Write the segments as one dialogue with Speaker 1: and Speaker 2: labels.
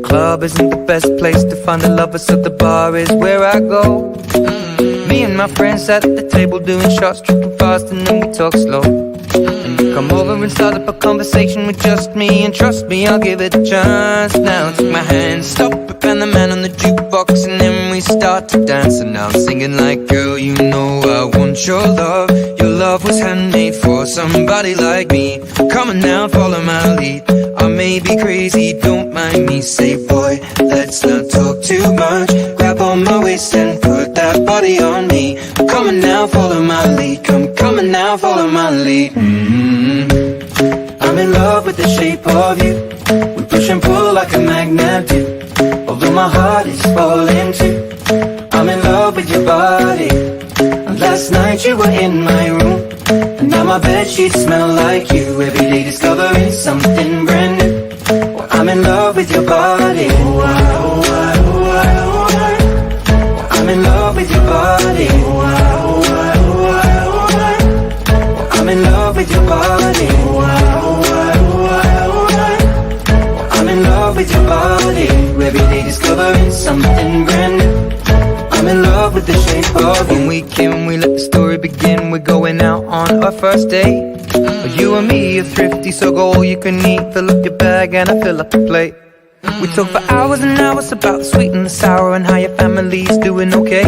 Speaker 1: club isn't the best place to find a lover, so the bar is where I go. Me and my friends at the table doing shots, tripping fast, and then we talk slow. And you come over and start up a conversation with just me, and trust me, I'll give it a chance. Now take my hand, stop it, and the man on the jukebox, and then we start to dance. And now I'm singing like, girl, you know I want your love. Your love was handmade for somebody like me. Come on now, follow my lead. I may be crazy, don't mind me. Say, boy, let's not talk too much. Grab on my waist and put that body on me. Come on now, follow my lead. Come on now, follow my lead. I'm in love with the shape of you. We push and pull like a magnet do. Although my heart is falling too. I'm in love with your body. Last night you were in my room, and now my bedsheets smell like you. Every day discovering something brand new. Well, I'm in love with your body. I'm in love with your body. I'm in love with your body. I'm in love with your body. Every day discovering something brand new. I'm in love with the shape of you. When we came, we let the story begin. We're going out on our first date. You and me are thrifty, so go all you can eat. Fill up your bag and I fill up the plate. We talk for hours and hours about the sweet and the sour, and how your family's doing okay.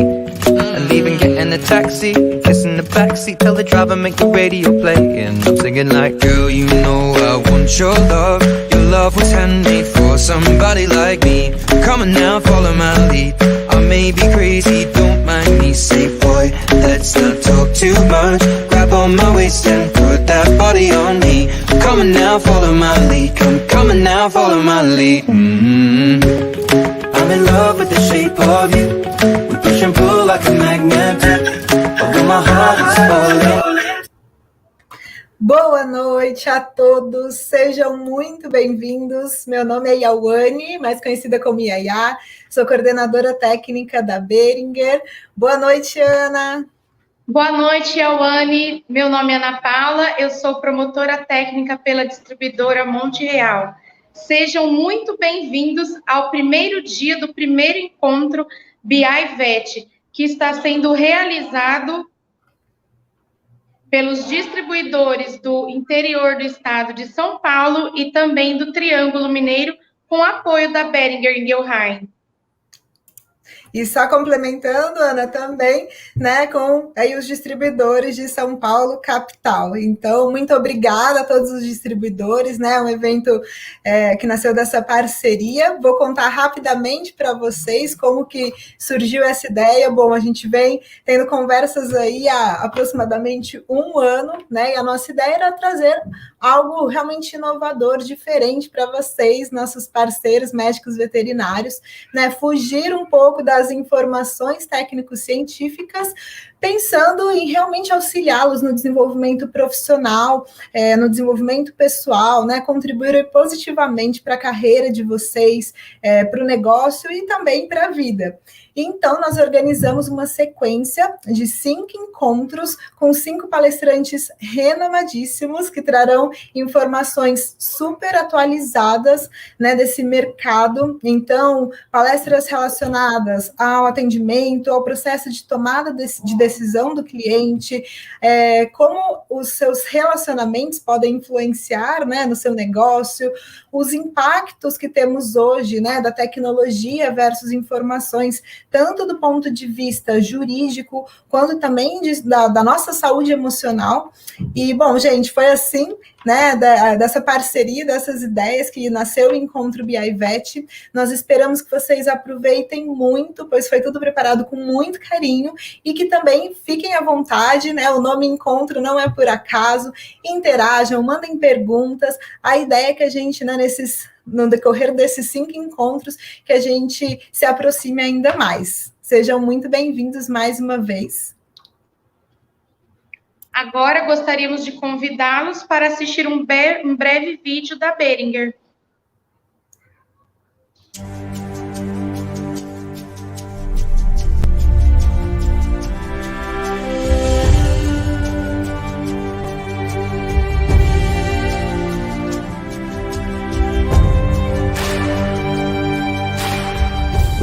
Speaker 1: And leaving, getting a taxi, kissing the backseat, tell the driver make the radio play. And I'm singing like, girl, you know I want your love. Your love was handmade for somebody like me. Come on now, follow my lead. I may be crazy, don't mind me. Say, boy, let's not talk too much. Grab on my waist and put that body on me. Come on now, follow my lead. Come on now, follow my lead. I'm in love with the shape of you. We push and pull like a magnet. Although my heart is falling.
Speaker 2: Boa noite a todos, sejam muito bem-vindos. Meu nome é Yawane, mais conhecida como Yaya, sou coordenadora técnica da Behringer. Boa noite, Ana.
Speaker 3: Boa noite, Yawane. Meu nome é Ana Paula, eu sou promotora técnica pela distribuidora Monte Real. Sejam muito bem-vindos ao primeiro dia do primeiro encontro BI-VET, que está sendo realizado pelos distribuidores do interior do estado de São Paulo e também do Triângulo Mineiro, com apoio da Behringer Ingelheim.
Speaker 2: E só complementando, Ana, também, né, com aí os distribuidores de São Paulo, capital. Então, muito obrigada a todos os distribuidores, né, um evento que nasceu dessa parceria. Vou contar rapidamente para vocês como que surgiu essa ideia. Bom, a gente vem tendo conversas aí há aproximadamente um ano, né, e a nossa ideia era trazer algo realmente inovador, diferente para vocês, nossos parceiros médicos veterinários, né, fugir um pouco das informações técnico-científicas, pensando em realmente auxiliá-los no desenvolvimento profissional, no desenvolvimento pessoal, né, contribuir positivamente para a carreira de vocês, para o negócio e também para a vida. Então, nós organizamos uma sequência de 5 encontros com 5 palestrantes renomadíssimos que trarão informações super atualizadas, né, desse mercado. Então, palestras relacionadas ao atendimento, ao processo de tomada de decisão do cliente, como os seus relacionamentos podem influenciar, né, no seu negócio, os impactos que temos hoje, né, da tecnologia versus informações, tanto do ponto de vista jurídico, quanto também da nossa saúde emocional. E, bom, gente, foi assim, né, dessa parceria, dessas ideias que nasceu o Encontro BI-VET. Nós esperamos que vocês aproveitem muito, pois foi tudo preparado com muito carinho, e que também fiquem à vontade, né, o nome Encontro não é por acaso, interajam, mandem perguntas. A ideia é que a gente, né, no decorrer desses 5 encontros, que a gente se aproxime ainda mais. Sejam muito bem-vindos mais uma vez.
Speaker 3: Agora gostaríamos de convidá-los para assistir um breve vídeo da Behringer.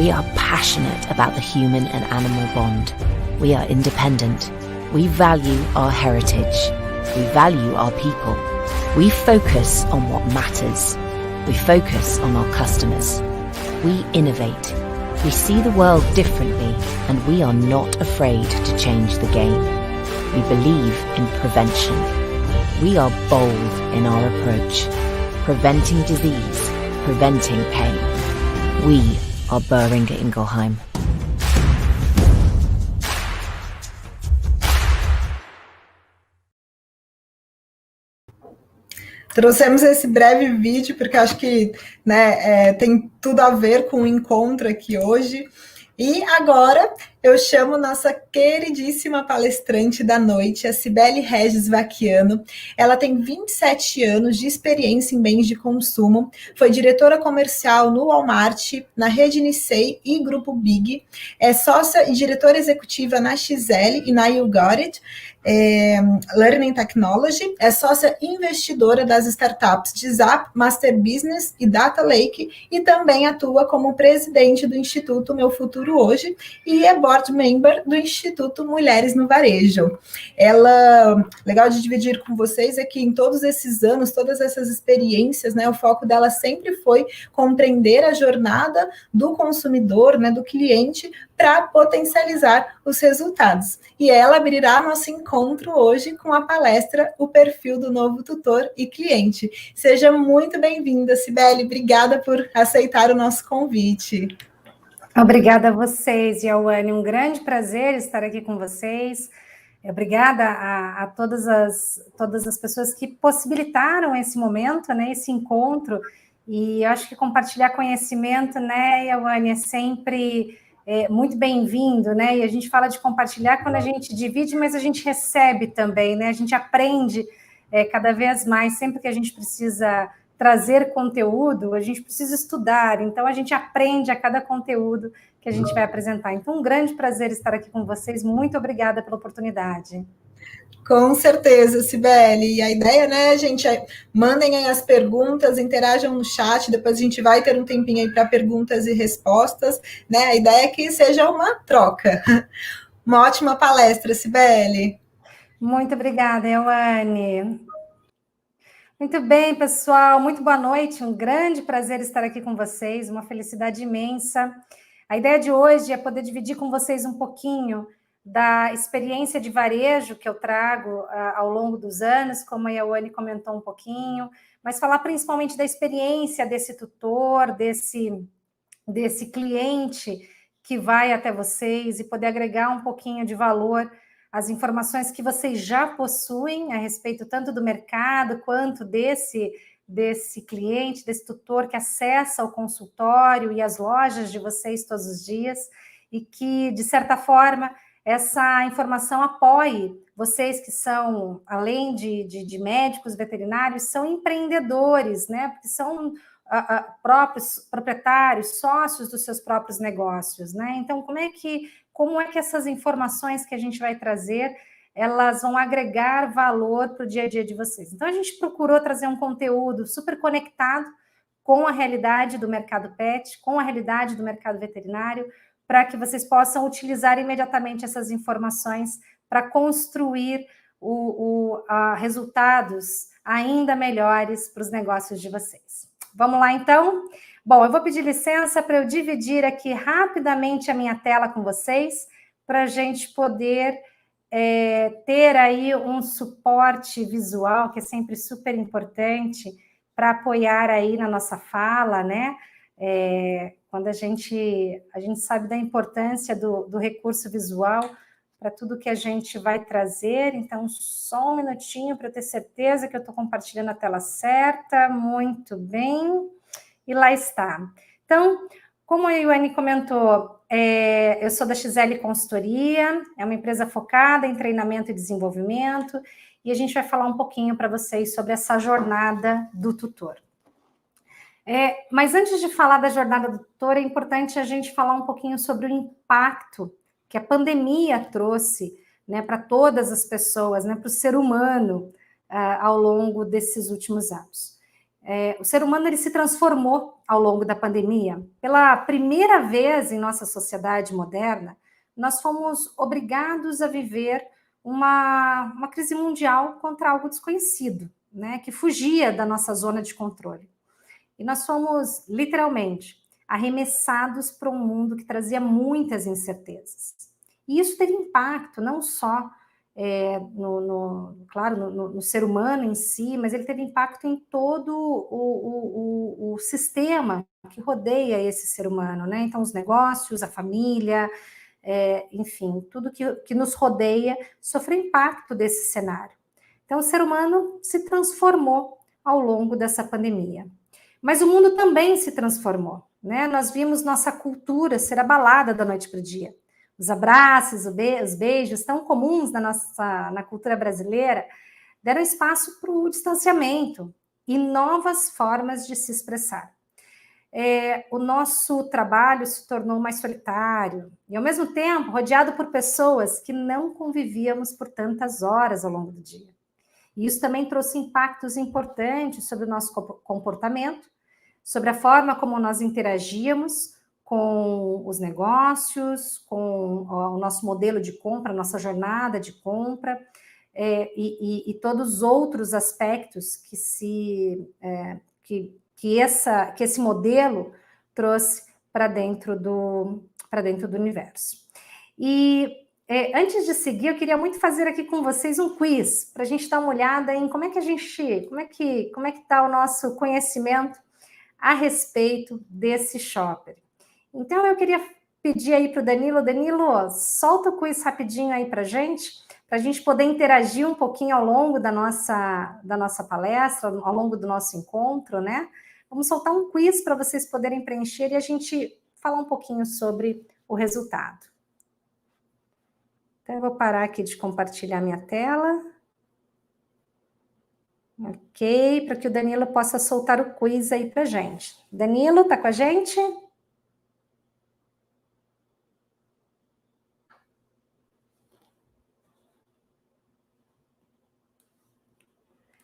Speaker 4: We are passionate about the human and animal bond. We are independent. We value our heritage. We value our people. We focus on what matters. We focus on our customers. We innovate. We see the world differently, and we are not afraid to change the game. We believe in prevention. We are bold in our approach, preventing disease, preventing pain. We are Boehringer Ingelheim.
Speaker 2: Trouxemos esse breve vídeo porque acho que, né, tem tudo a ver com o encontro aqui hoje. E agora eu chamo nossa queridíssima palestrante da noite, a Cibele Regis Vacchiano. Ela tem 27 anos de experiência em bens de consumo, foi diretora comercial no Walmart, na Rede Nissei e Grupo Big, é sócia e diretora executiva na XL e na You Got It, Learning Technology, é sócia investidora das startups de Zap, Master Business e Data Lake, e também atua como presidente do Instituto Meu Futuro Hoje, e é board member do Instituto Mulheres no Varejo. Ela, legal de dividir com vocês, é que em todos esses anos, todas essas experiências, né, o foco dela sempre foi compreender a jornada do consumidor, né, do cliente, para potencializar os resultados. E ela abrirá nosso encontro hoje com a palestra O Perfil do Novo Tutor e Cliente. Seja muito bem-vinda, Cibele. Obrigada por aceitar o nosso convite.
Speaker 5: Obrigada a vocês, Yauane. Um grande prazer estar aqui com vocês. Obrigada a todas as pessoas que possibilitaram esse momento, né, esse encontro. E eu acho que compartilhar conhecimento, né, Yauane, é sempre muito bem-vindo, né? E a gente fala de compartilhar quando a gente divide, mas a gente recebe também, né? A gente aprende cada vez mais, sempre que a gente precisa trazer conteúdo, a gente precisa estudar, então a gente aprende a cada conteúdo que a gente vai apresentar. Então, um grande prazer estar aqui com vocês, muito obrigada pela oportunidade.
Speaker 2: Com certeza, Cibele. E a ideia, né, gente, mandem aí as perguntas, interajam no chat, depois a gente vai ter um tempinho aí para perguntas e respostas, né? A ideia é que seja uma troca. Uma ótima palestra, Cibele.
Speaker 5: Muito obrigada, Yauane. Muito bem, pessoal, muito boa noite, um grande prazer estar aqui com vocês, uma felicidade imensa. A ideia de hoje é poder dividir com vocês um pouquinho da experiência de varejo que eu trago ao longo dos anos, como a Yauane comentou um pouquinho, mas falar principalmente da experiência desse tutor, desse cliente que vai até vocês e poder agregar um pouquinho de valor às informações que vocês já possuem a respeito tanto do mercado quanto desse cliente, desse tutor que acessa o consultório e as lojas de vocês todos os dias e que, de certa forma, essa informação apoie vocês que são, além de médicos veterinários, são empreendedores, né? Porque são próprios proprietários, sócios dos seus próprios negócios, né? Então, como é que essas informações que a gente vai trazer, elas vão agregar valor para o dia a dia de vocês? Então, a gente procurou trazer um conteúdo super conectado com a realidade do mercado pet, com a realidade do mercado veterinário, para que vocês possam utilizar imediatamente essas informações para construir resultados ainda melhores para os negócios de vocês. Vamos lá, então? Bom, eu vou pedir licença para eu dividir aqui rapidamente a minha tela com vocês, para a gente poder ter aí um suporte visual, que é sempre super importante, para apoiar aí na nossa fala, né? Quando a gente sabe da importância do recurso visual para tudo que a gente vai trazer. Então, só um minutinho para eu ter certeza que eu estou compartilhando a tela certa. Muito bem. E lá está. Então, como a Yauane comentou, eu sou da XL Consultoria, é uma empresa focada em treinamento e desenvolvimento, e a gente vai falar um pouquinho para vocês sobre essa jornada do tutor. Mas antes de falar da jornada do tutor, é importante a gente falar um pouquinho sobre o impacto que a pandemia trouxe, né, para todas as pessoas, né, para o ser humano ao longo desses últimos anos. o ser humano ele se transformou ao longo da pandemia. Pela primeira vez em nossa sociedade moderna, nós fomos obrigados a viver uma crise mundial contra algo desconhecido, né, que fugia da nossa zona de controle. E nós fomos, literalmente, arremessados para um mundo que trazia muitas incertezas. E isso teve impacto não só no ser humano em si, mas ele teve impacto em todo o sistema que rodeia esse ser humano, né? Então, os negócios, a família, enfim, tudo que nos rodeia sofreu impacto desse cenário. Então, o ser humano se transformou ao longo dessa pandemia. Mas o mundo também se transformou, né? Nós vimos nossa cultura ser abalada da noite para o dia. Os abraços, os beijos tão comuns na cultura brasileira deram espaço para o distanciamento e novas formas de se expressar. O nosso trabalho se tornou mais solitário e, ao mesmo tempo, rodeado por pessoas que não convivíamos por tantas horas ao longo do dia. E isso também trouxe impactos importantes sobre o nosso comportamento, sobre a forma como nós interagíamos com os negócios, com o nosso modelo de compra, a nossa jornada de compra, e todos os outros aspectos que esse modelo trouxe para dentro do universo. E antes de seguir, eu queria muito fazer aqui com vocês um quiz, para a gente dar uma olhada em como é que está o nosso conhecimento a respeito desse shopper. Então, eu queria pedir aí para o Danilo. Danilo, solta o quiz rapidinho aí para a gente poder interagir um pouquinho ao longo da nossa palestra, ao longo do nosso encontro, né? Vamos soltar um quiz para vocês poderem preencher e a gente falar um pouquinho sobre o resultado. Então, eu vou parar aqui de compartilhar minha tela. Ok, para que o Danilo possa soltar o quiz aí para a gente. Danilo, está com a gente?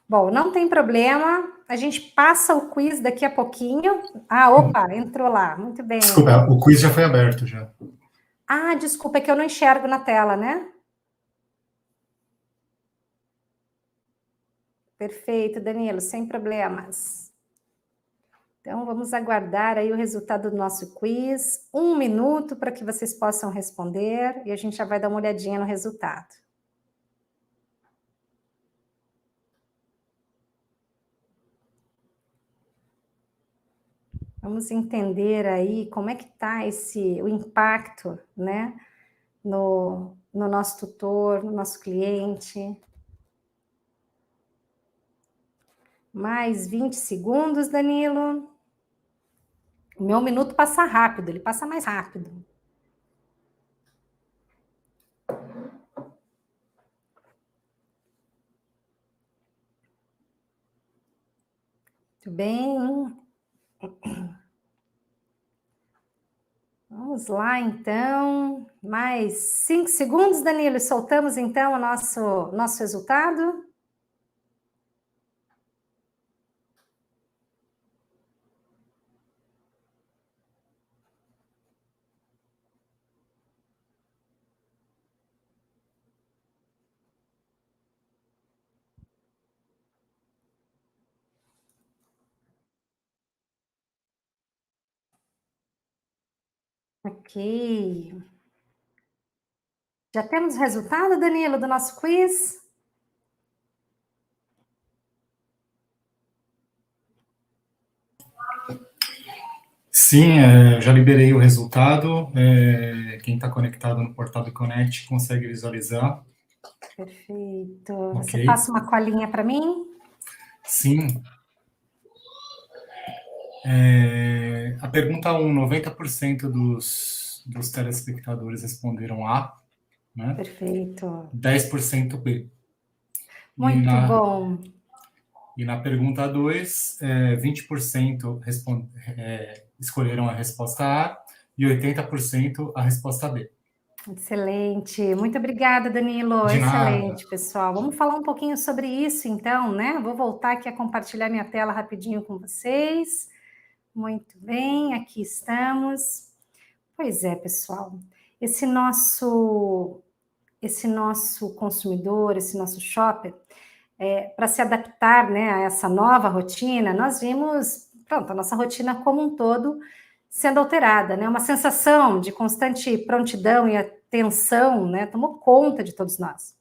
Speaker 5: Bom, não tem problema, a gente passa o quiz daqui a pouquinho. Opa, entrou lá, muito bem.
Speaker 6: Desculpa, o quiz já foi aberto, já.
Speaker 5: Desculpa, é que eu não enxergo na tela, né? Perfeito, Danilo, sem problemas. Então, vamos aguardar aí o resultado do nosso quiz. 1 minuto para que vocês possam responder e a gente já vai dar uma olhadinha no resultado. Vamos entender aí como é que está o impacto, né, no nosso tutor, no nosso cliente. Mais 20 segundos, Danilo. O meu minuto passa rápido, ele passa mais rápido. Muito bem. Vamos lá, então. Mais 5 segundos, Danilo. Soltamos, então, o nosso resultado. Ok. Já temos o resultado, Danilo, do nosso quiz?
Speaker 6: Sim, já liberei o resultado. Quem está conectado no portal do Connect consegue visualizar.
Speaker 5: Perfeito.
Speaker 6: Okay.
Speaker 5: Você passa uma colinha para mim?
Speaker 6: Sim. A pergunta 1, 90% dos telespectadores responderam A, né?
Speaker 5: Perfeito.
Speaker 6: 10% B.
Speaker 5: Muito bom.
Speaker 6: E na pergunta 2, 20% escolheram a resposta A e 80% a resposta B.
Speaker 5: Excelente. Muito obrigada, Danilo.
Speaker 6: De
Speaker 5: Excelente,
Speaker 6: nada.
Speaker 5: pessoal. Vamos falar um pouquinho sobre isso, então, né? Vou voltar aqui a compartilhar minha tela rapidinho com vocês. Muito bem, aqui estamos. Pois é, pessoal. Esse nosso consumidor, esse nosso shopper, para se adaptar, né, a essa nova rotina, nós vimos, pronto, a nossa rotina como um todo sendo alterada, né? Uma sensação de constante prontidão e atenção, né, tomou conta de todos nós.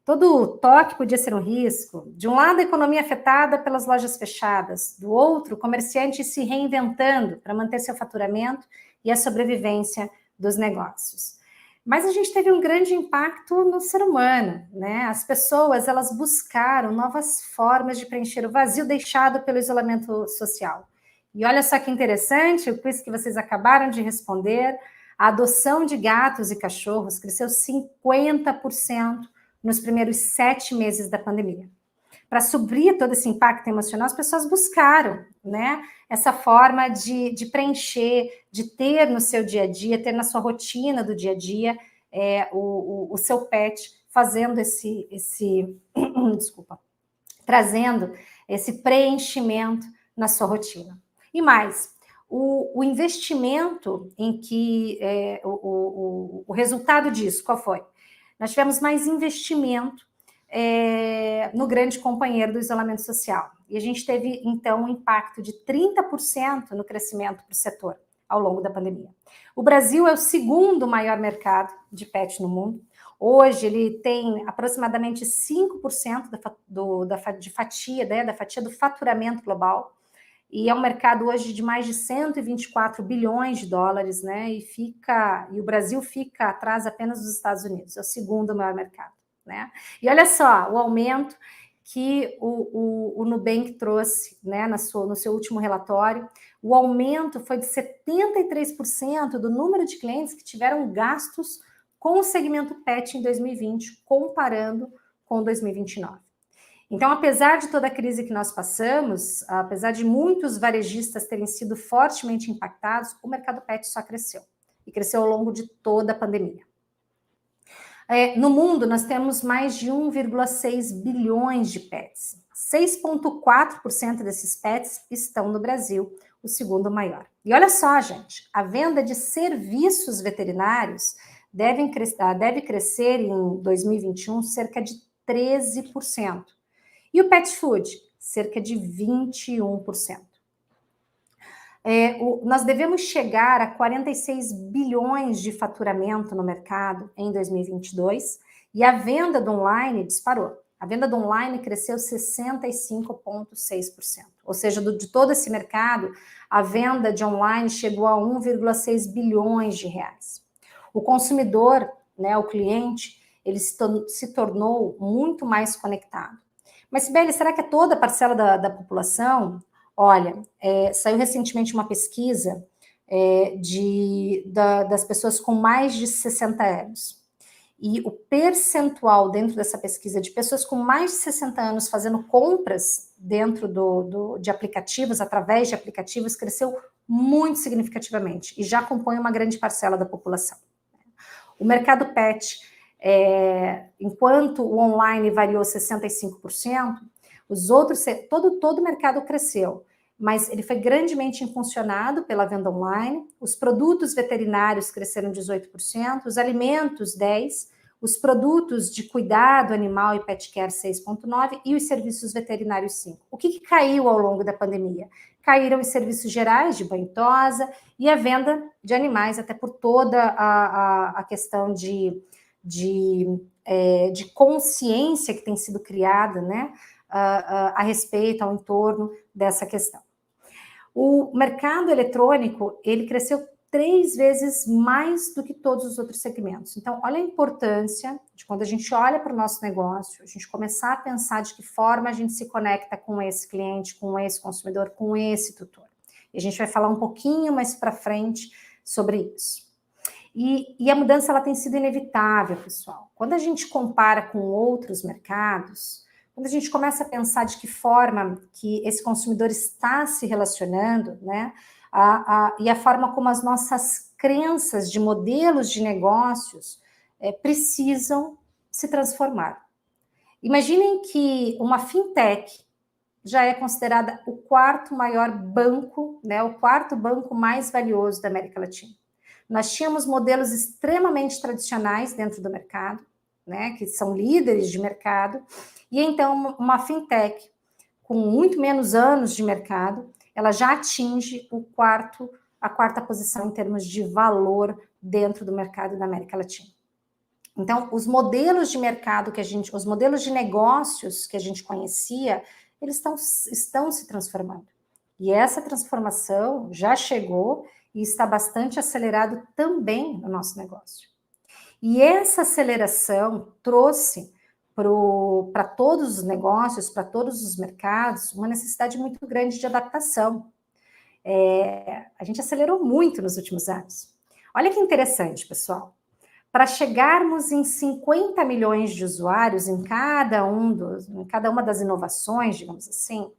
Speaker 5: Todo toque podia ser um risco. De um lado, a economia afetada pelas lojas fechadas, do outro, o comerciante se reinventando para manter seu faturamento e a sobrevivência dos negócios. Mas a gente teve um grande impacto no ser humano, né? As pessoas, elas buscaram novas formas de preencher o vazio deixado pelo isolamento social. E olha só que interessante, o quiz que vocês acabaram de responder, a adoção de gatos e cachorros cresceu 50% nos primeiros 7 meses da pandemia. Para suprir todo esse impacto emocional, as pessoas buscaram, né, essa forma de preencher, de ter no seu dia a dia, ter na sua rotina do dia a dia, o seu pet fazendo desculpa, trazendo esse preenchimento na sua rotina. E mais, o investimento em que, o resultado disso, qual foi? Nós tivemos mais investimento no grande companheiro do isolamento social. E a gente teve, então, um impacto de 30% no crescimento do setor ao longo da pandemia. O Brasil é o segundo maior mercado de pet no mundo. Hoje, ele tem aproximadamente 5% de fatia, né, da fatia do faturamento global. E é um mercado hoje de mais de 124 bilhões de dólares, né? E o Brasil fica atrás apenas dos Estados Unidos, é o segundo maior mercado, né? E olha só, o aumento que o Nubank trouxe, né, no seu último relatório, o aumento foi de 73% do número de clientes que tiveram gastos com o segmento pet em 2020, comparando com 2029. Então, apesar de toda a crise que nós passamos, apesar de muitos varejistas terem sido fortemente impactados, o mercado pet só cresceu. E cresceu ao longo de toda a pandemia. No mundo, nós temos mais de 1,6 bilhões de pets. 6,4% desses pets estão no Brasil, o segundo maior. E olha só, gente, a venda de serviços veterinários deve crescer em 2021 cerca de 13%. E o pet food, cerca de 21%. Nós devemos chegar a 46 bilhões de faturamento no mercado em 2022 e a venda do online disparou. A venda do online cresceu 65,6%. Ou seja, de todo esse mercado, a venda de online chegou a 1,6 bilhões de reais. O consumidor, né, o cliente, ele se tornou muito mais conectado. Mas, Sibeli, será que é toda a parcela da população? Olha, saiu recentemente uma pesquisa das pessoas com mais de 60 anos. E o percentual dentro dessa pesquisa de pessoas com mais de 60 anos fazendo compras dentro de aplicativos, através de aplicativos, cresceu muito significativamente e já compõe uma grande parcela da população. O mercado pet, enquanto o online variou 65%, todo o mercado cresceu, mas ele foi grandemente impulsionado pela venda online, os produtos veterinários cresceram 18%, os alimentos 10%, os produtos de cuidado animal e pet care 6,9% e os serviços veterinários 5%. O que caiu ao longo da pandemia? Caíram os serviços gerais de banho e tosa e a venda de animais, até por toda a questão de consciência que tem sido criada, né, a respeito, ao entorno dessa questão. O mercado eletrônico, ele cresceu 3 vezes mais do que todos os outros segmentos. Então, olha a importância de quando a gente olha para o nosso negócio, a gente começar a pensar de que forma a gente se conecta com esse cliente, com esse consumidor, com esse tutor. E a gente vai falar um pouquinho mais para frente sobre isso. E a mudança, ela tem sido inevitável, pessoal. Quando a gente compara com outros mercados, quando a gente começa a pensar de que forma que esse consumidor está se relacionando, né, e a forma como as nossas crenças de modelos de negócios precisam se transformar. Imaginem que uma fintech já é considerada o quarto maior banco, né, o quarto banco mais valioso da América Latina. Nós tínhamos modelos extremamente tradicionais dentro do mercado, né, que são líderes de mercado, e então uma fintech com muito menos anos de mercado, ela já atinge a quarta posição em termos de valor dentro do mercado da América Latina. Então, os modelos de mercado os modelos de negócios que a gente conhecia, eles estão se transformando. E essa transformação já chegou e está bastante acelerado também no nosso negócio. E essa aceleração trouxe para todos os negócios, para todos os mercados, uma necessidade muito grande de adaptação. A gente acelerou muito nos últimos anos. Olha que interessante, pessoal. Para chegarmos em 50 milhões de usuários em cada uma das inovações, digamos assim,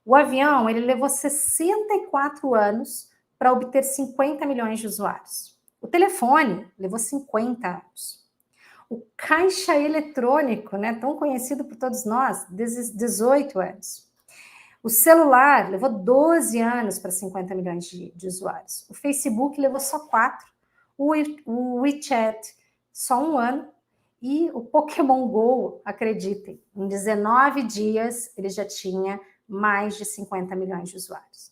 Speaker 5: o avião ele levou 64 anos para obter 50 milhões de usuários. O telefone levou 50 anos. O caixa eletrônico, né, tão conhecido por todos nós, 18 anos. O celular levou 12 anos para 50 milhões de usuários. O Facebook levou só 4. O WeChat, só 1 ano. E o Pokémon GO, acreditem, em 19 dias ele já tinha mais de 50 milhões de usuários.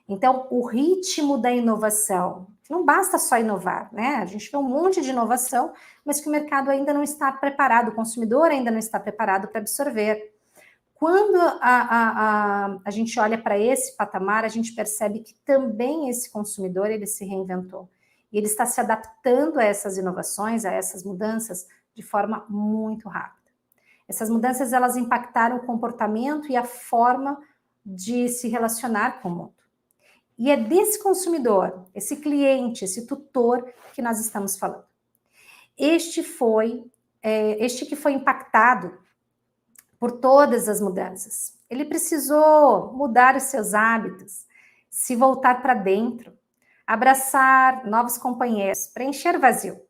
Speaker 5: Então, o ritmo da inovação, não basta só inovar, né? A gente vê um monte de inovação, mas que o mercado ainda não está preparado, o consumidor ainda não está preparado para absorver. Quando a gente olha para esse patamar, a gente percebe que também esse consumidor ele se reinventou. E ele está se adaptando a essas inovações, a essas mudanças, de forma muito rápida. Essas mudanças, elas impactaram o comportamento e a forma de se relacionar com o mundo. E é desse consumidor, esse cliente, esse tutor que nós estamos falando. Este que foi impactado por todas as mudanças. Ele precisou mudar os seus hábitos, se voltar para dentro, abraçar novos companheiros, preencher vazio.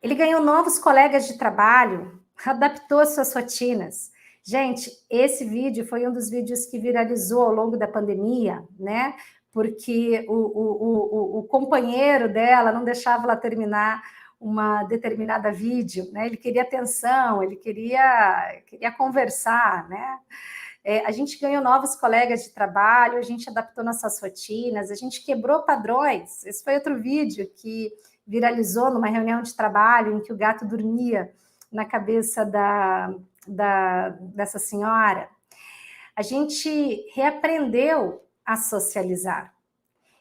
Speaker 5: Ele ganhou novos colegas de trabalho, adaptou suas rotinas. Gente, esse vídeo foi um dos vídeos que viralizou ao longo da pandemia, né? Porque o companheiro dela não deixava ela terminar uma determinada vídeo, né? Ele queria atenção, ele queria conversar, né? A gente ganhou novos colegas de trabalho, a gente adaptou nossas rotinas, a gente quebrou padrões. Esse foi outro vídeo que viralizou numa reunião de trabalho em que o gato dormia na cabeça dessa senhora. A gente reaprendeu a socializar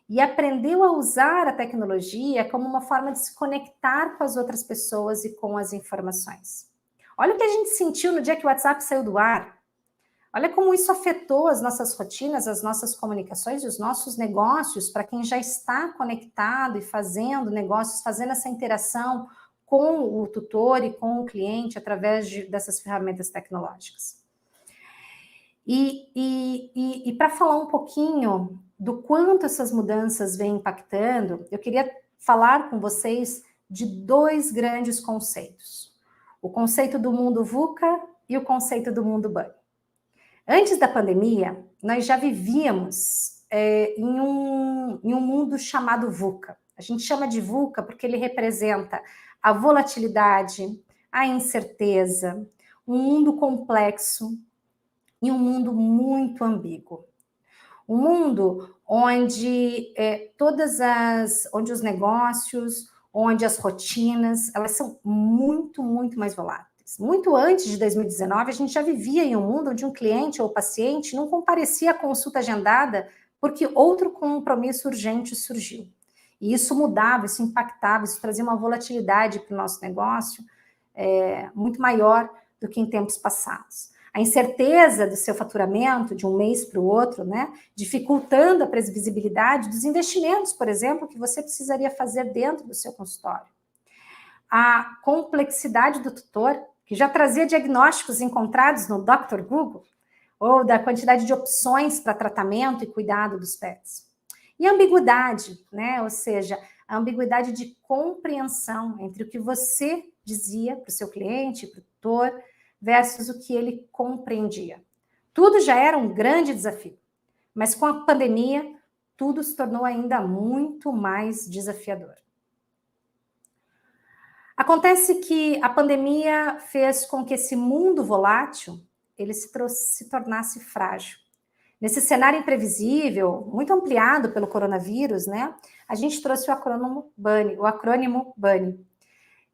Speaker 5: e aprendeu a usar a tecnologia como uma forma de se conectar com as outras pessoas e com as informações. Olha o que a gente sentiu no dia que o WhatsApp saiu do ar. Olha como isso afetou as nossas rotinas, as nossas comunicações e os nossos negócios para quem já está conectado e fazendo negócios, fazendo essa interação com o tutor e com o cliente através dessas ferramentas tecnológicas. E para falar um pouquinho do quanto essas mudanças vêm impactando, eu queria falar com vocês de 2 grandes conceitos. O conceito do mundo VUCA e o conceito do mundo BANI. Antes da pandemia, nós já vivíamos em um mundo chamado VUCA. A gente chama de VUCA porque ele representa a volatilidade, a incerteza, um mundo complexo e um mundo muito ambíguo. Um mundo onde onde os negócios, onde as rotinas, elas são muito, muito mais voláteis. Muito antes de 2019, a gente já vivia em um mundo onde um cliente ou paciente não comparecia à consulta agendada porque outro compromisso urgente surgiu. E isso mudava, isso impactava, isso trazia uma volatilidade para o nosso negócio muito maior do que em tempos passados. A incerteza do seu faturamento de um mês para o outro, né, dificultando a previsibilidade dos investimentos, por exemplo, que você precisaria fazer dentro do seu consultório. A complexidade do tutor, que já trazia diagnósticos encontrados no Dr. Google, ou da quantidade de opções para tratamento e cuidado dos pets. E a ambiguidade, né? Ou seja, a ambiguidade de compreensão entre o que você dizia para o seu cliente, para o tutor, versus o que ele compreendia. Tudo já era um grande desafio, mas com a pandemia, tudo se tornou ainda muito mais desafiador. Acontece que a pandemia fez com que esse mundo volátil ele se tornasse frágil. Nesse cenário imprevisível, muito ampliado pelo coronavírus, né, a gente trouxe o acrônimo BUNNY.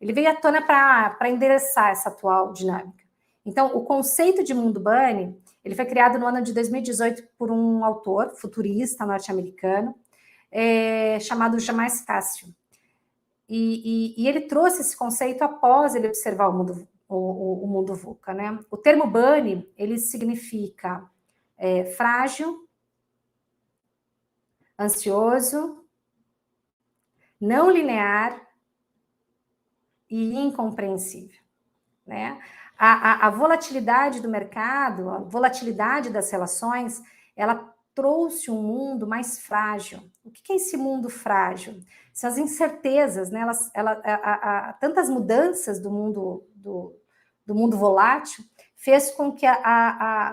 Speaker 5: Ele veio à tona para endereçar essa atual dinâmica. Então, o conceito de mundo BUNNY, ele foi criado no ano de 2018 por um autor futurista norte-americano chamado Jamais Cassio. E ele trouxe esse conceito após ele observar o mundo VUCA, né? O termo BUNNY, ele significa frágil, ansioso, não linear e incompreensível, né? A volatilidade do mercado, a volatilidade das relações, ela trouxe um mundo mais frágil. O que é esse mundo frágil? São as incertezas, né? Tantas mudanças do mundo volátil fez com que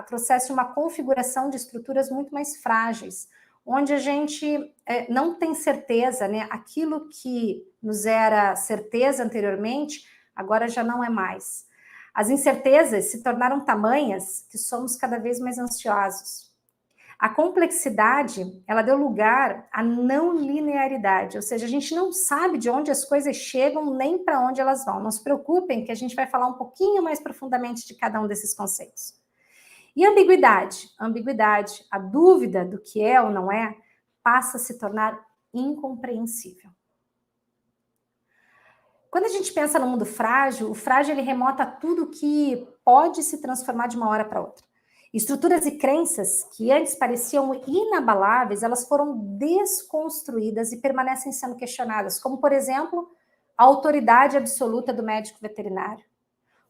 Speaker 5: trouxesse uma configuração de estruturas muito mais frágeis, onde a gente não tem certeza, né? Aquilo que nos era certeza anteriormente, agora já não é mais. As incertezas se tornaram tamanhas que somos cada vez mais ansiosos. A complexidade, ela deu lugar à não linearidade, ou seja, a gente não sabe de onde as coisas chegam nem para onde elas vão. Não se preocupem que a gente vai falar um pouquinho mais profundamente de cada um desses conceitos. E a ambiguidade, a dúvida do que é ou não é, passa a se tornar incompreensível. Quando a gente pensa no mundo frágil, o frágil ele remota tudo que pode se transformar de uma hora para outra. Estruturas e crenças que antes pareciam inabaláveis, elas foram desconstruídas e permanecem sendo questionadas, como, por exemplo, a autoridade absoluta do médico veterinário.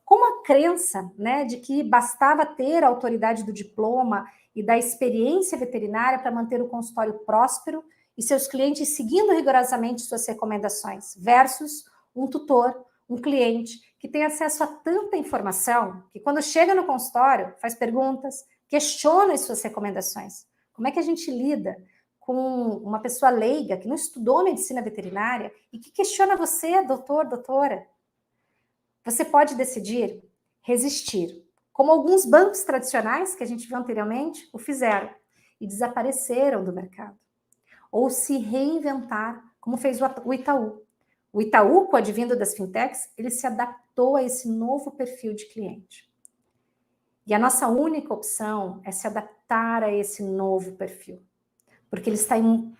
Speaker 5: Como a crença, né, de que bastava ter a autoridade do diploma e da experiência veterinária para manter o consultório próspero e seus clientes seguindo rigorosamente suas recomendações, versus um tutor, um cliente que tem acesso a tanta informação que quando chega no consultório faz perguntas, questiona as suas recomendações. Como é que a gente lida com uma pessoa leiga que não estudou medicina veterinária e que questiona você, doutor, doutora? Você pode decidir resistir, como alguns bancos tradicionais que a gente viu anteriormente o fizeram e desapareceram do mercado. Ou se reinventar, como fez o Itaú. O Itaú, com o advindo das fintechs, ele se adaptou a esse novo perfil de cliente. E a nossa única opção é se adaptar a esse novo perfil, porque ele está em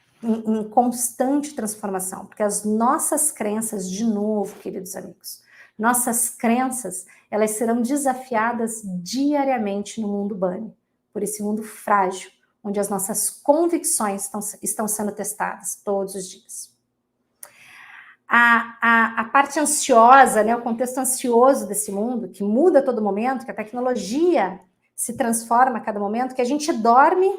Speaker 5: constante transformação, porque as nossas crenças, de novo, queridos amigos, nossas crenças, elas serão desafiadas diariamente no mundo BUNNY, por esse mundo frágil, onde as nossas convicções estão sendo testadas todos os dias. A parte ansiosa, né, o contexto ansioso desse mundo, que muda a todo momento, que a tecnologia se transforma a cada momento, que a gente dorme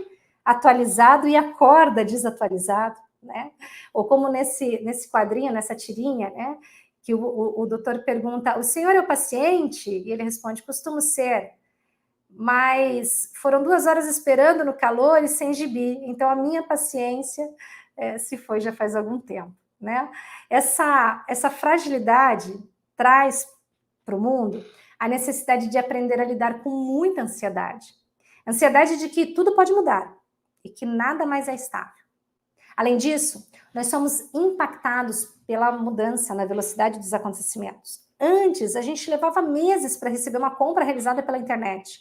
Speaker 5: atualizado e acorda desatualizado, né? Ou como nesse quadrinho, nessa tirinha, né, que o doutor pergunta, o senhor é o paciente? E ele responde, costumo ser, mas foram 2 horas esperando no calor e sem gibi, então a minha paciência se foi já faz algum tempo. Né? Essa fragilidade traz para o mundo a necessidade de aprender a lidar com muita ansiedade. Ansiedade de que tudo pode mudar e que nada mais é estável. Além disso, nós somos impactados pela mudança na velocidade dos acontecimentos. Antes, a gente levava meses para receber uma compra realizada pela internet.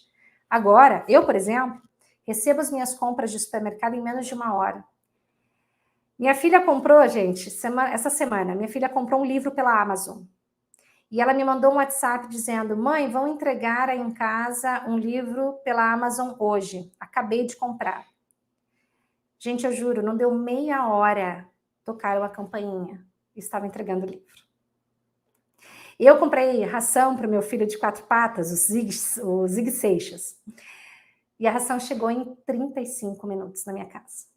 Speaker 5: Agora, eu, por exemplo, recebo as minhas compras de supermercado em menos de 1 hora. Minha filha comprou, gente, essa semana, minha filha comprou um livro pela Amazon. E ela me mandou um WhatsApp dizendo, mãe, vão entregar aí em casa um livro pela Amazon hoje. Acabei de comprar. Gente, eu juro, não deu meia hora, tocaram a campainha e estava entregando o livro. Eu comprei ração para o meu filho de 4 patas, o Zig Seixas. E a ração chegou em 35 minutos na minha casa.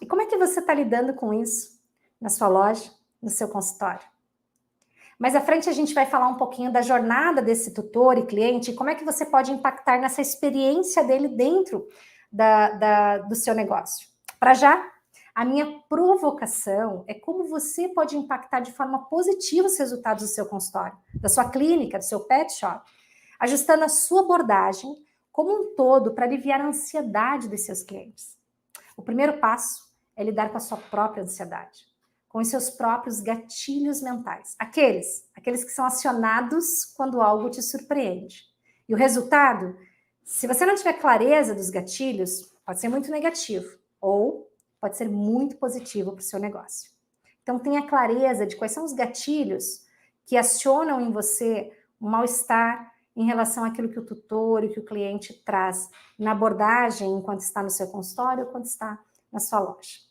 Speaker 5: E como é que você está lidando com isso na sua loja, no seu consultório? Mais à frente a gente vai falar um pouquinho da jornada desse tutor e cliente, e como é que você pode impactar nessa experiência dele dentro do seu negócio. Para já, a minha provocação é como você pode impactar de forma positiva os resultados do seu consultório, da sua clínica, do seu pet shop, ajustando a sua abordagem como um todo para aliviar a ansiedade dos seus clientes. O primeiro passo é lidar com a sua própria ansiedade, com os seus próprios gatilhos mentais, aqueles que são acionados quando algo te surpreende. E o resultado, se você não tiver clareza dos gatilhos, pode ser muito negativo ou pode ser muito positivo para o seu negócio. Então tenha clareza de quais são os gatilhos que acionam em você um mal-estar em relação àquilo que o tutor e que o cliente traz na abordagem enquanto está no seu consultório ou quando está na sua loja.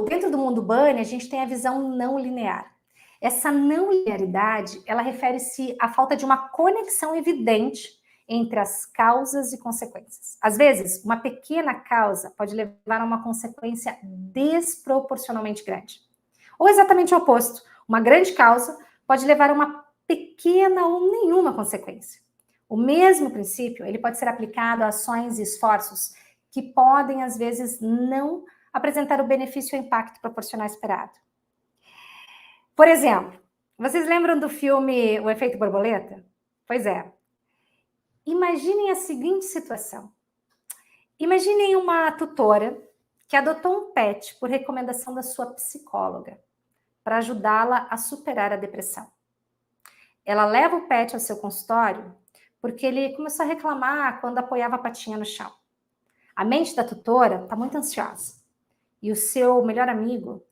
Speaker 5: Dentro do mundo Bunny, a gente tem a visão não linear. Essa não linearidade, ela refere-se à falta de uma conexão evidente entre as causas e consequências. Às vezes, uma pequena causa pode levar a uma consequência desproporcionalmente grande. Ou exatamente o oposto, uma grande causa pode levar a uma pequena ou nenhuma consequência. O mesmo princípio, ele pode ser aplicado a ações e esforços que podem, às vezes, não apresentar o benefício ou impacto proporcional esperado. Por exemplo, vocês lembram do filme O Efeito Borboleta? Pois é. Imaginem a seguinte situação. Imaginem uma tutora que adotou um pet por recomendação da sua psicóloga para ajudá-la a superar a depressão. Ela leva o pet ao seu consultório porque ele começou a reclamar quando apoiava a patinha no chão. A mente da tutora está muito ansiosa. E o seu melhor amigo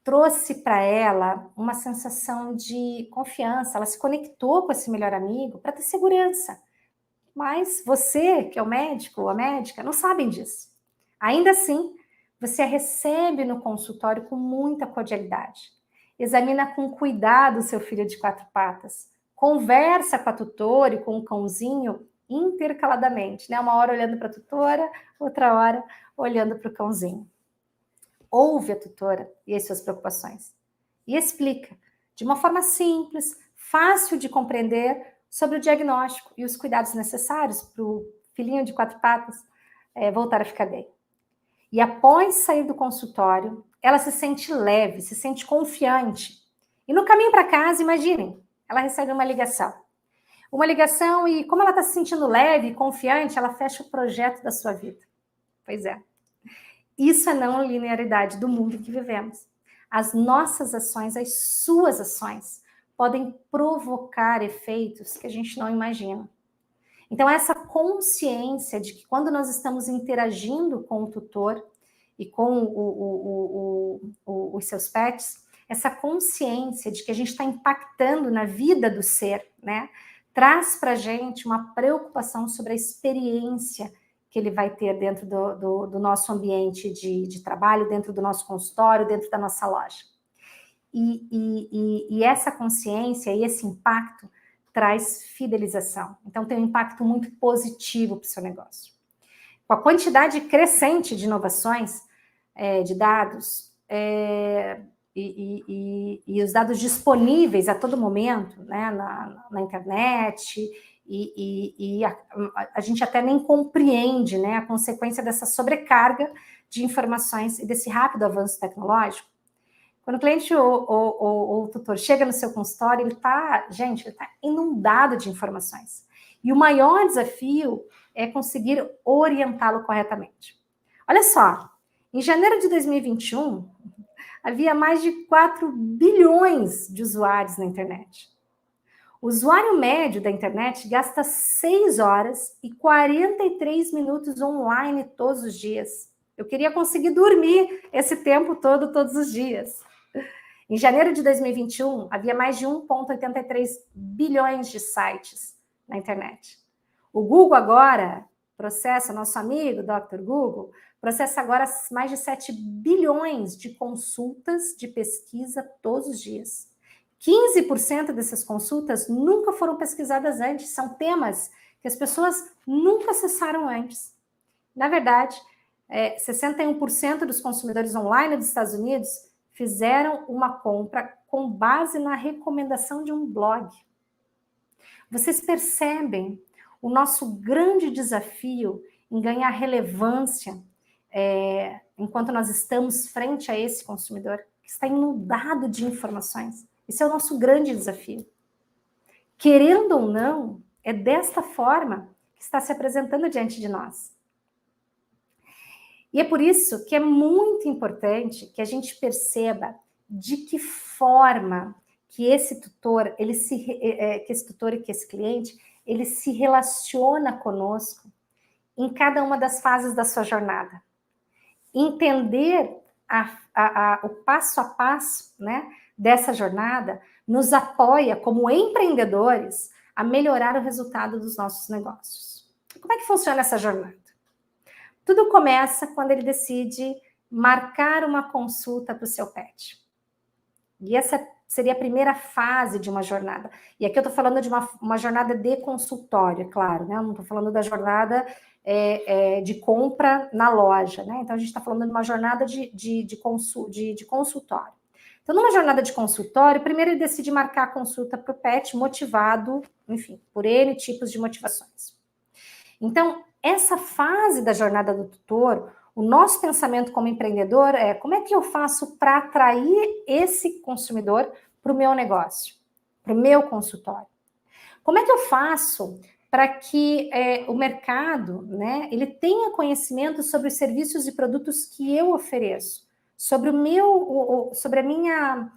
Speaker 5: trouxe para ela uma sensação de confiança. Ela se conectou com esse melhor amigo para ter segurança. Mas você, que é o médico ou a médica, não sabem disso. Ainda assim, você a recebe no consultório com muita cordialidade. Examina com cuidado o seu filho de 4 patas. Conversa com a tutora e com o cãozinho intercaladamente, né? Uma hora olhando para a tutora, outra hora olhando para o cãozinho. Ouve a tutora e as suas preocupações e explica de uma forma simples, fácil de compreender, sobre o diagnóstico e os cuidados necessários para o filhinho de 4 patas voltar a ficar bem. E após sair do consultório, ela se sente leve, se sente confiante. E no caminho para casa, imaginem, ela recebe uma ligação. E como ela está se sentindo leve e confiante, ela fecha o projeto da sua vida. Pois é. Isso é não linearidade do mundo em que vivemos. As nossas ações, as suas ações, podem provocar efeitos que a gente não imagina. Então, essa consciência de que quando nós estamos interagindo com o tutor e com os seus pets, essa consciência de que a gente está impactando na vida do ser, né? Traz para a gente uma preocupação sobre a experiência que ele vai ter dentro do nosso ambiente de trabalho, dentro do nosso consultório, dentro da nossa loja. E essa consciência e esse impacto traz fidelização. Então, tem um impacto muito positivo para o seu negócio. Com a quantidade crescente de inovações, de dados, e os dados disponíveis a todo momento, né, na internet, a gente até nem compreende, né, a consequência dessa sobrecarga de informações e desse rápido avanço tecnológico. Quando o cliente ou o tutor chega no seu consultório, ele está inundado de informações. E o maior desafio é conseguir orientá-lo corretamente. Olha só, em janeiro de 2021, havia mais de 4 bilhões de usuários na internet. O usuário médio da internet gasta 6 horas e 43 minutos online todos os dias. Eu queria conseguir dormir esse tempo todo, todos os dias. Em janeiro de 2021, havia mais de 1,83 bilhões de sites na internet. O Google agora processa, nosso amigo Dr. Google, processa agora mais de 7 bilhões de consultas de pesquisa todos os dias. 15% dessas consultas nunca foram pesquisadas antes, são temas que as pessoas nunca acessaram antes. Na verdade, 61% dos consumidores online dos Estados Unidos fizeram uma compra com base na recomendação de um blog. Vocês percebem o nosso grande desafio em ganhar relevância enquanto nós estamos frente a esse consumidor que está inundado de informações. Esse é o nosso grande desafio. Querendo ou não, é desta forma que está se apresentando diante de nós. E é por isso que é muito importante que a gente perceba de que forma que esse tutor, que esse tutor e que esse cliente, ele se relaciona conosco em cada uma das fases da sua jornada. Entender o passo a passo, né, dessa jornada nos apoia como empreendedores a melhorar o resultado dos nossos negócios. Como é que funciona essa jornada? Tudo começa quando ele decide marcar uma consulta para o seu pet. E essa seria a primeira fase de uma jornada. E aqui eu estou falando de uma jornada de consultório, claro, né? Eu não estou falando da jornada de compra na loja, né? Então a gente está falando de uma jornada de consultório. Então, numa jornada de consultório, primeiro ele decide marcar a consulta para o pet, motivado, enfim, por N tipos de motivações. Então, essa fase da jornada do tutor, o nosso pensamento como empreendedor é como é que eu faço para atrair esse consumidor para o meu negócio, para o meu consultório? Como é que eu faço para que o mercado, né, ele tenha conhecimento sobre os serviços e produtos que eu ofereço, sobre a minha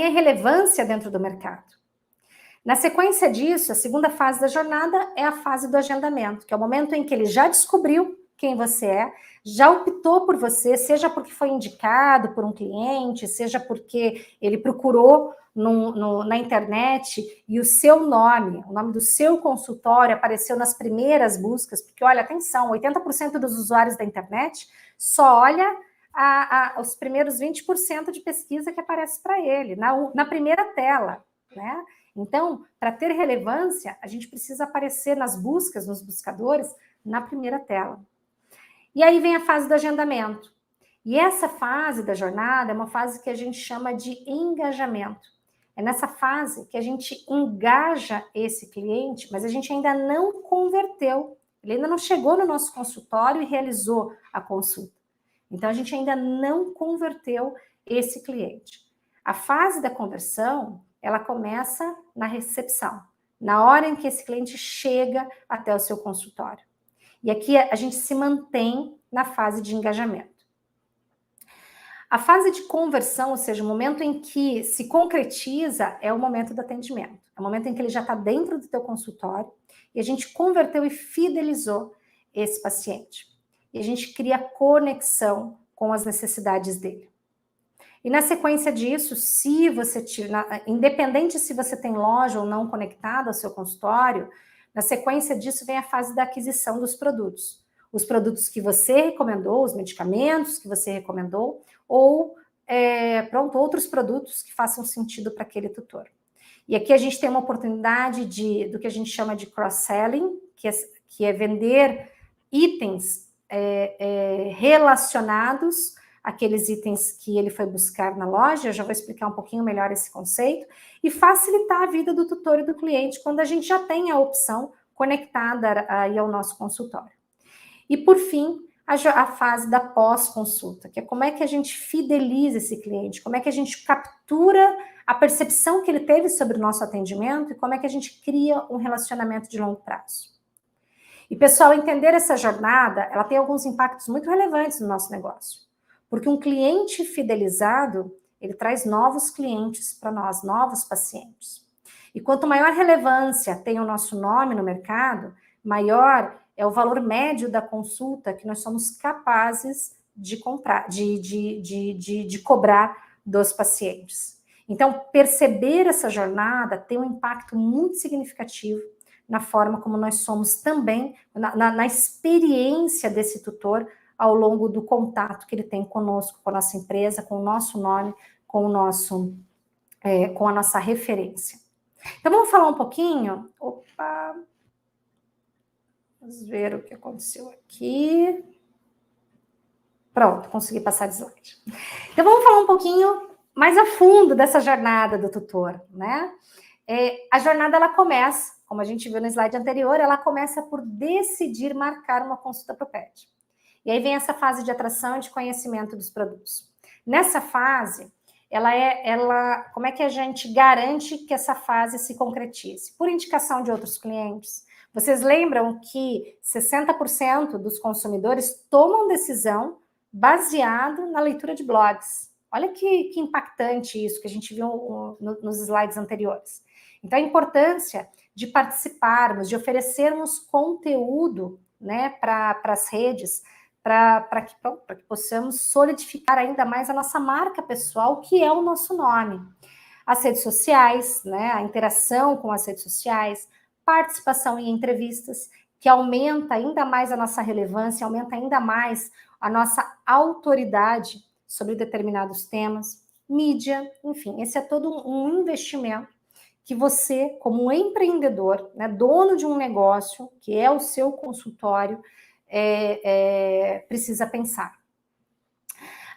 Speaker 5: relevância dentro do mercado? Na sequência disso, a segunda fase da jornada é a fase do agendamento, que é o momento em que ele já descobriu quem você é, já optou por você, seja porque foi indicado por um cliente, seja porque ele procurou na internet e o seu nome, o nome do seu consultório apareceu nas primeiras buscas, porque, olha, atenção, 80% dos usuários da internet só olha os primeiros 20% de pesquisa que aparece para ele, na primeira tela, né? Então, para ter relevância, a gente precisa aparecer nas buscas, nos buscadores, na primeira tela. E aí vem a fase do agendamento. E essa fase da jornada é uma fase que a gente chama de engajamento. É nessa fase que a gente engaja esse cliente, mas a gente ainda não converteu. Ele ainda não chegou no nosso consultório e realizou a consulta. Então, a gente ainda não converteu esse cliente. A fase da conversão, ela começa na recepção, na hora em que esse cliente chega até o seu consultório. E aqui a gente se mantém na fase de engajamento. A fase de conversão, ou seja, o momento em que se concretiza, é o momento do atendimento. É o momento em que ele já está dentro do teu consultório e a gente converteu e fidelizou esse paciente. E a gente cria conexão com as necessidades dele. E na sequência disso, se você independente se você tem loja ou não conectada ao seu consultório, na sequência disso vem a fase da aquisição dos produtos. Os produtos que você recomendou, os medicamentos que você recomendou, ou outros produtos que façam sentido para aquele tutor. E aqui a gente tem uma oportunidade do que a gente chama de cross-selling, que é vender itens relacionados aqueles itens que ele foi buscar na loja. Eu já vou explicar um pouquinho melhor esse conceito, e facilitar a vida do tutor e do cliente quando a gente já tem a opção conectada aí ao nosso consultório. E por fim, a fase da pós-consulta, que é como é que a gente fideliza esse cliente, como é que a gente captura a percepção que ele teve sobre o nosso atendimento e como é que a gente cria um relacionamento de longo prazo. E, pessoal, entender essa jornada, ela tem alguns impactos muito relevantes no nosso negócio. Porque um cliente fidelizado, ele traz novos clientes para nós, novos pacientes. E quanto maior relevância tem o nosso nome no mercado, maior é o valor médio da consulta que nós somos capazes de comprar, de cobrar dos pacientes. Então, perceber essa jornada tem um impacto muito significativo na forma como nós somos também, na experiência desse tutor ao longo do contato que ele tem conosco, com a nossa empresa, com o nosso nome, com a nossa referência. Então, vamos falar um pouquinho... Opa! Vamos ver o que aconteceu aqui. Pronto, consegui passar de slide. Então, vamos falar um pouquinho mais a fundo dessa jornada do tutor, né? A jornada, ela começa, como a gente viu no slide anterior, ela começa por decidir marcar uma consulta para o pet. E aí vem essa fase de atração e de conhecimento dos produtos. Nessa fase, como é que a gente garante que essa fase se concretize? Por indicação de outros clientes. Vocês lembram que 60% dos consumidores tomam decisão baseado na leitura de blogs. Olha que impactante isso que a gente viu nos slides anteriores. Então, a importância de participarmos, de oferecermos conteúdo, né, para as redes, para que possamos solidificar ainda mais a nossa marca pessoal, que é o nosso nome. As redes sociais, né, a interação com as redes sociais, participação em entrevistas, que aumenta ainda mais a nossa relevância, aumenta ainda mais a nossa autoridade sobre determinados temas, mídia, enfim, esse é todo um investimento que você, como empreendedor, né, dono de um negócio, que é o seu consultório, precisa pensar.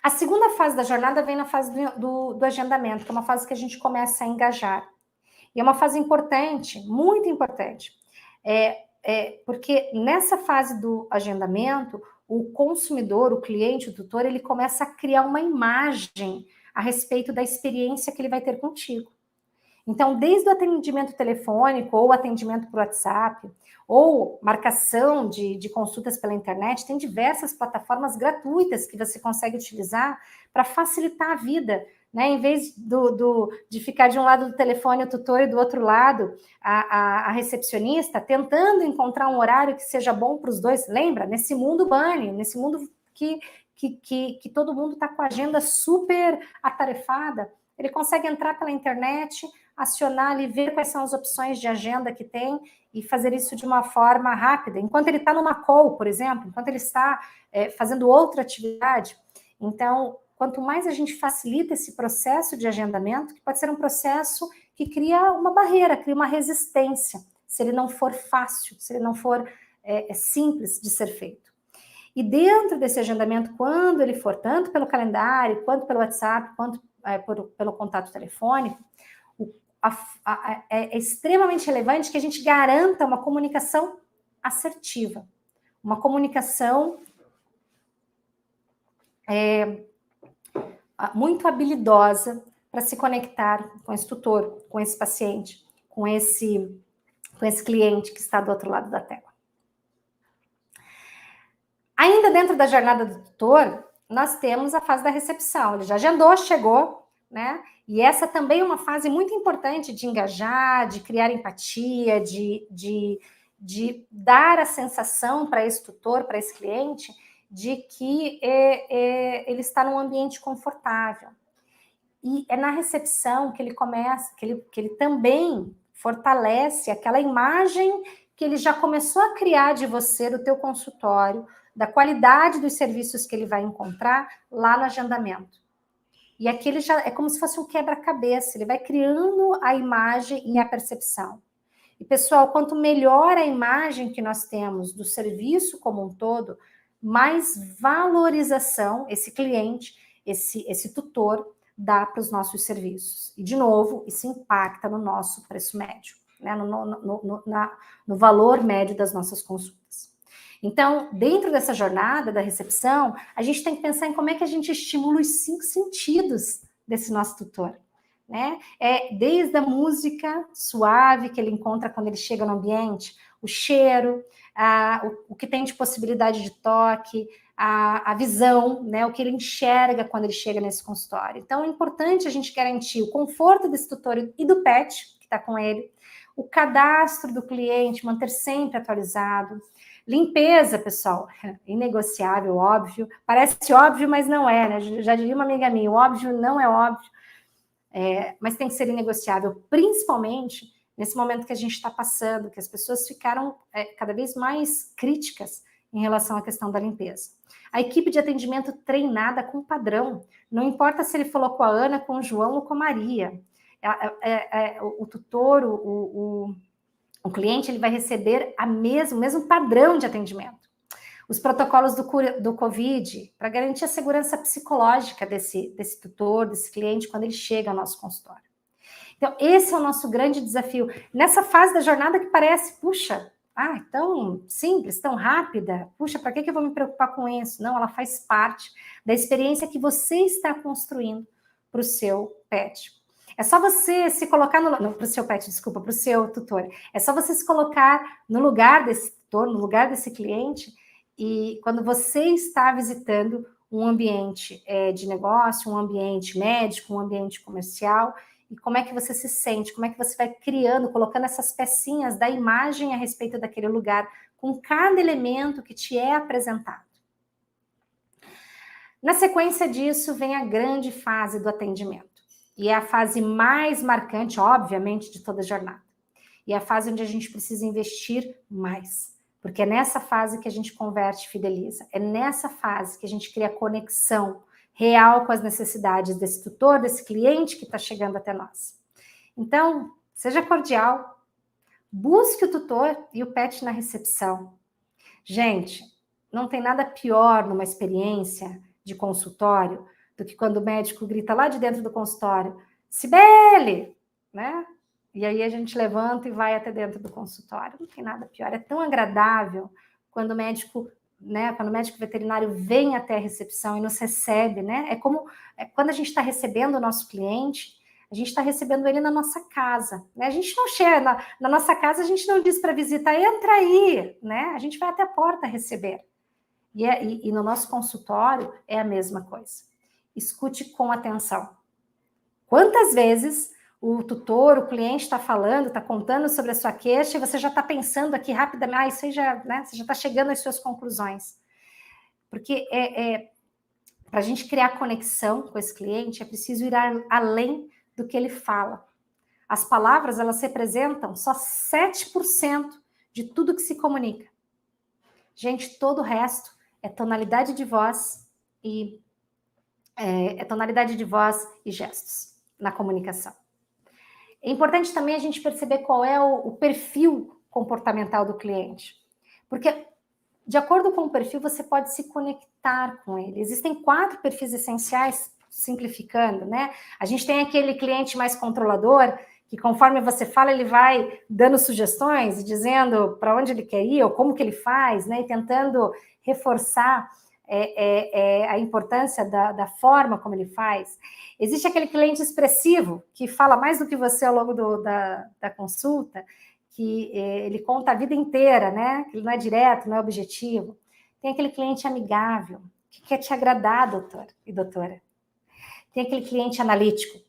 Speaker 5: A segunda fase da jornada vem na fase do agendamento, que é uma fase que a gente começa a engajar. E é uma fase importante, muito importante, porque nessa fase do agendamento, o consumidor, o cliente, o tutor, ele começa a criar uma imagem a respeito da experiência que ele vai ter contigo. Então, desde o atendimento telefônico, ou atendimento por WhatsApp, ou marcação de consultas pela internet, tem diversas plataformas gratuitas que você consegue utilizar para facilitar a vida, né? Em vez de ficar de um lado do telefone o tutor e do outro lado a recepcionista, tentando encontrar um horário que seja bom para os dois. Lembra? Nesse mundo bunny, nesse mundo que todo mundo está com a agenda super atarefada, ele consegue entrar pela internet, acionar ali, ver quais são as opções de agenda que tem e fazer isso de uma forma rápida. Enquanto ele está numa call, por exemplo, enquanto ele está fazendo outra atividade. Então, quanto mais a gente facilita esse processo de agendamento, que pode ser um processo que cria uma barreira, cria uma resistência, se ele não for fácil, se ele não for simples de ser feito. E dentro desse agendamento, quando ele for tanto pelo calendário, quanto pelo WhatsApp, quanto pelo contato telefônico, é extremamente relevante que a gente garanta uma comunicação assertiva, uma comunicação muito habilidosa para se conectar com esse tutor, com esse paciente, com esse cliente que está do outro lado da tela. Ainda dentro da jornada do tutor, nós temos a fase da recepção. Ele já agendou, chegou, né? E essa também é uma fase muito importante de engajar, de criar empatia, de dar a sensação para esse tutor, para esse cliente, de que ele está num ambiente confortável. E é na recepção que ele começa, que ele também fortalece aquela imagem que ele já começou a criar de você, do teu consultório, da qualidade dos serviços que ele vai encontrar lá no agendamento. E aquele já é como se fosse um quebra-cabeça, ele vai criando a imagem e a percepção. E, pessoal, quanto melhor a imagem que nós temos do serviço como um todo, mais valorização esse cliente, esse tutor, dá para os nossos serviços. E, de novo, isso impacta no nosso preço médio, né? no valor médio das nossas consultas. Então, dentro dessa jornada da recepção, a gente tem que pensar em como é que a gente estimula os 5 sentidos desse nosso tutor, né? Desde a música suave que ele encontra quando ele chega no ambiente, o cheiro, o que tem de possibilidade de toque, a visão, né? O que ele enxerga quando ele chega nesse consultório. Então, é importante a gente garantir o conforto desse tutor e do pet que está com ele, o cadastro do cliente, manter sempre atualizado. Limpeza, pessoal, inegociável, óbvio. Parece óbvio, mas não é, né? Já diria uma amiga minha, o óbvio não é óbvio, mas tem que ser inegociável, principalmente nesse momento que a gente está passando, que as pessoas ficaram cada vez mais críticas em relação à questão da limpeza. A equipe de atendimento treinada com padrão, não importa se ele falou com a Ana, com o João ou com a Maria. O tutor, o O cliente ele vai receber o mesmo padrão de atendimento. Os protocolos do Covid, para garantir a segurança psicológica desse tutor, desse cliente, quando ele chega ao nosso consultório. Então, esse é o nosso grande desafio. Nessa fase da jornada que parece, puxa, tão simples, tão rápida, puxa, para que eu vou me preocupar com isso? Não, ela faz parte da experiência que você está construindo para o seu pet. É só você se colocar para o seu pet, desculpa, para o seu tutor. É só você se colocar no lugar desse tutor, no lugar desse cliente, e quando você está visitando um ambiente de negócio, um ambiente médico, um ambiente comercial, e como é que você se sente, como é que você vai criando, colocando essas pecinhas da imagem a respeito daquele lugar, com cada elemento que te é apresentado. Na sequência disso, vem a grande fase do atendimento. E é a fase mais marcante, obviamente, de toda a jornada. E é a fase onde a gente precisa investir mais. Porque é nessa fase que a gente converte e fideliza. É nessa fase que a gente cria conexão real com as necessidades desse tutor, desse cliente que está chegando até nós. Então, seja cordial, busque o tutor e o pet na recepção. Gente, não tem nada pior numa experiência de consultório do que quando o médico grita lá de dentro do consultório, Cibele, né? E aí a gente levanta e vai até dentro do consultório. Não tem nada pior. É tão agradável quando o médico, né? Quando o médico veterinário vem até a recepção e nos recebe, né? É como quando a gente está recebendo o nosso cliente, a gente está recebendo ele na nossa casa, né? A gente não chega na nossa casa, a gente não diz para a visita, entra aí, né? A gente vai até a porta receber. E no nosso consultório é a mesma coisa. Escute com atenção. Quantas vezes o tutor, o cliente está falando, está contando sobre a sua queixa e você já está pensando aqui rapidamente, isso aí já, né, você já está chegando às suas conclusões. Porque para a gente criar conexão com esse cliente, é preciso ir além do que ele fala. As palavras, elas representam só 7% de tudo que se comunica. Gente, todo o resto é tonalidade de voz e gestos na comunicação. É importante também a gente perceber qual é o perfil comportamental do cliente. Porque, de acordo com o perfil, você pode se conectar com ele. Existem 4 perfis essenciais, simplificando, né? A gente tem aquele cliente mais controlador, que conforme você fala, ele vai dando sugestões, dizendo para onde ele quer ir, ou como que ele faz, né? E tentando reforçar a importância da forma como ele faz. Existe aquele cliente expressivo, que fala mais do que você ao longo da consulta, que ele conta a vida inteira, né? Que ele não é direto, não é objetivo. Tem aquele cliente amigável, que quer te agradar, doutor e doutora. Tem aquele cliente analítico,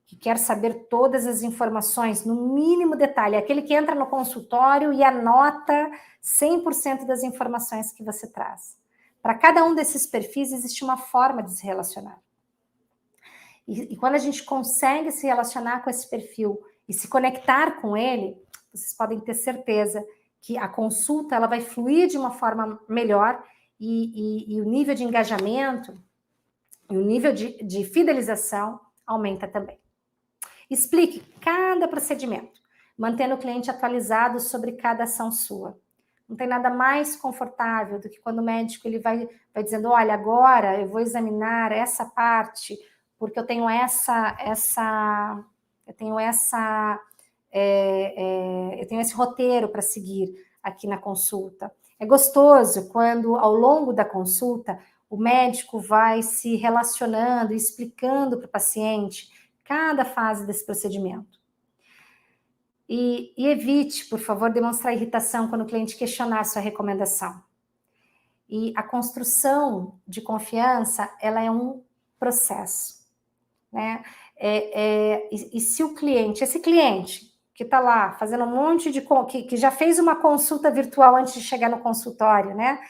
Speaker 5: que quer saber todas as informações, no mínimo detalhe. É aquele que entra no consultório e anota 100% das informações que você traz. Para cada um desses perfis existe uma forma de se relacionar. E quando a gente consegue se relacionar com esse perfil e se conectar com ele, vocês podem ter certeza que a consulta ela vai fluir de uma forma melhor e o nível de engajamento e o nível de fidelização aumenta também. Explique cada procedimento, mantendo o cliente atualizado sobre cada ação sua. Não tem nada mais confortável do que quando o médico ele vai dizendo, olha, agora eu vou examinar essa parte, porque eu tenho esse roteiro para seguir aqui na consulta. É gostoso quando, ao longo da consulta, o médico vai se relacionando e explicando para o paciente cada fase desse procedimento. E evite, por favor, demonstrar irritação quando o cliente questionar sua recomendação. E a construção de confiança, ela é um processo, né? E se o cliente, esse cliente que está lá fazendo um monte de... que já fez uma consulta virtual antes de chegar no consultório, né?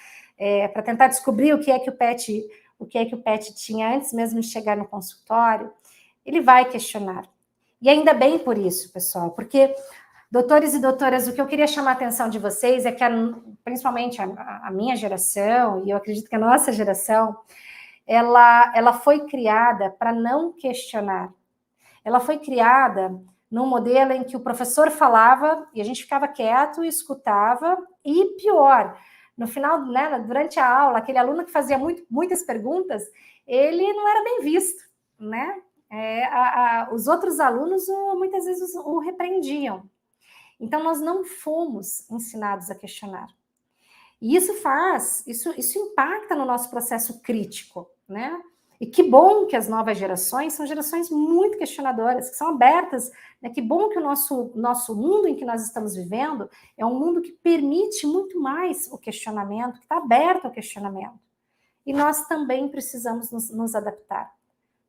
Speaker 5: Para tentar descobrir o que é que o pet tinha antes mesmo de chegar no consultório, ele vai questionar. E ainda bem por isso, pessoal, porque, doutores e doutoras, o que eu queria chamar a atenção de vocês é que, principalmente a minha geração, e eu acredito que a nossa geração, ela foi criada para não questionar. Ela foi criada num modelo em que o professor falava e a gente ficava quieto e escutava, e pior, no final, né, durante a aula, aquele aluno que fazia muitas perguntas, ele não era bem visto, né? Os outros alunos muitas vezes o repreendiam. Então, nós não fomos ensinados a questionar. E isso impacta no nosso processo crítico, né? E que bom que as novas gerações são gerações muito questionadoras, que são abertas, né? Que bom que o nosso mundo em que nós estamos vivendo é um mundo que permite muito mais o questionamento, que está aberto ao questionamento. E nós também precisamos nos adaptar,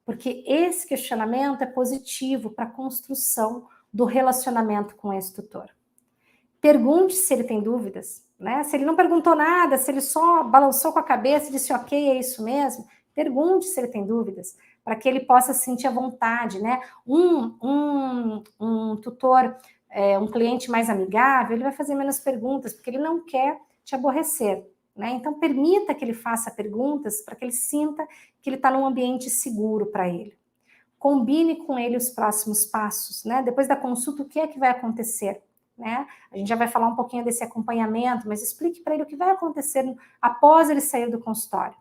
Speaker 5: porque esse questionamento é positivo para a construção do relacionamento com esse tutor. Pergunte se ele tem dúvidas, né? Se ele não perguntou nada, se ele só balançou com a cabeça e disse, ok, é isso mesmo, pergunte se ele tem dúvidas, para que ele possa sentir a vontade, né? Um tutor, um cliente mais amigável, ele vai fazer menos perguntas, porque ele não quer te aborrecer, né? Então, permita que ele faça perguntas para que ele sinta que ele está num ambiente seguro para ele. Combine com ele os próximos passos, né? Depois da consulta, o que é que vai acontecer? Né? A gente já vai falar um pouquinho desse acompanhamento, mas explique para ele o que vai acontecer após ele sair do consultório.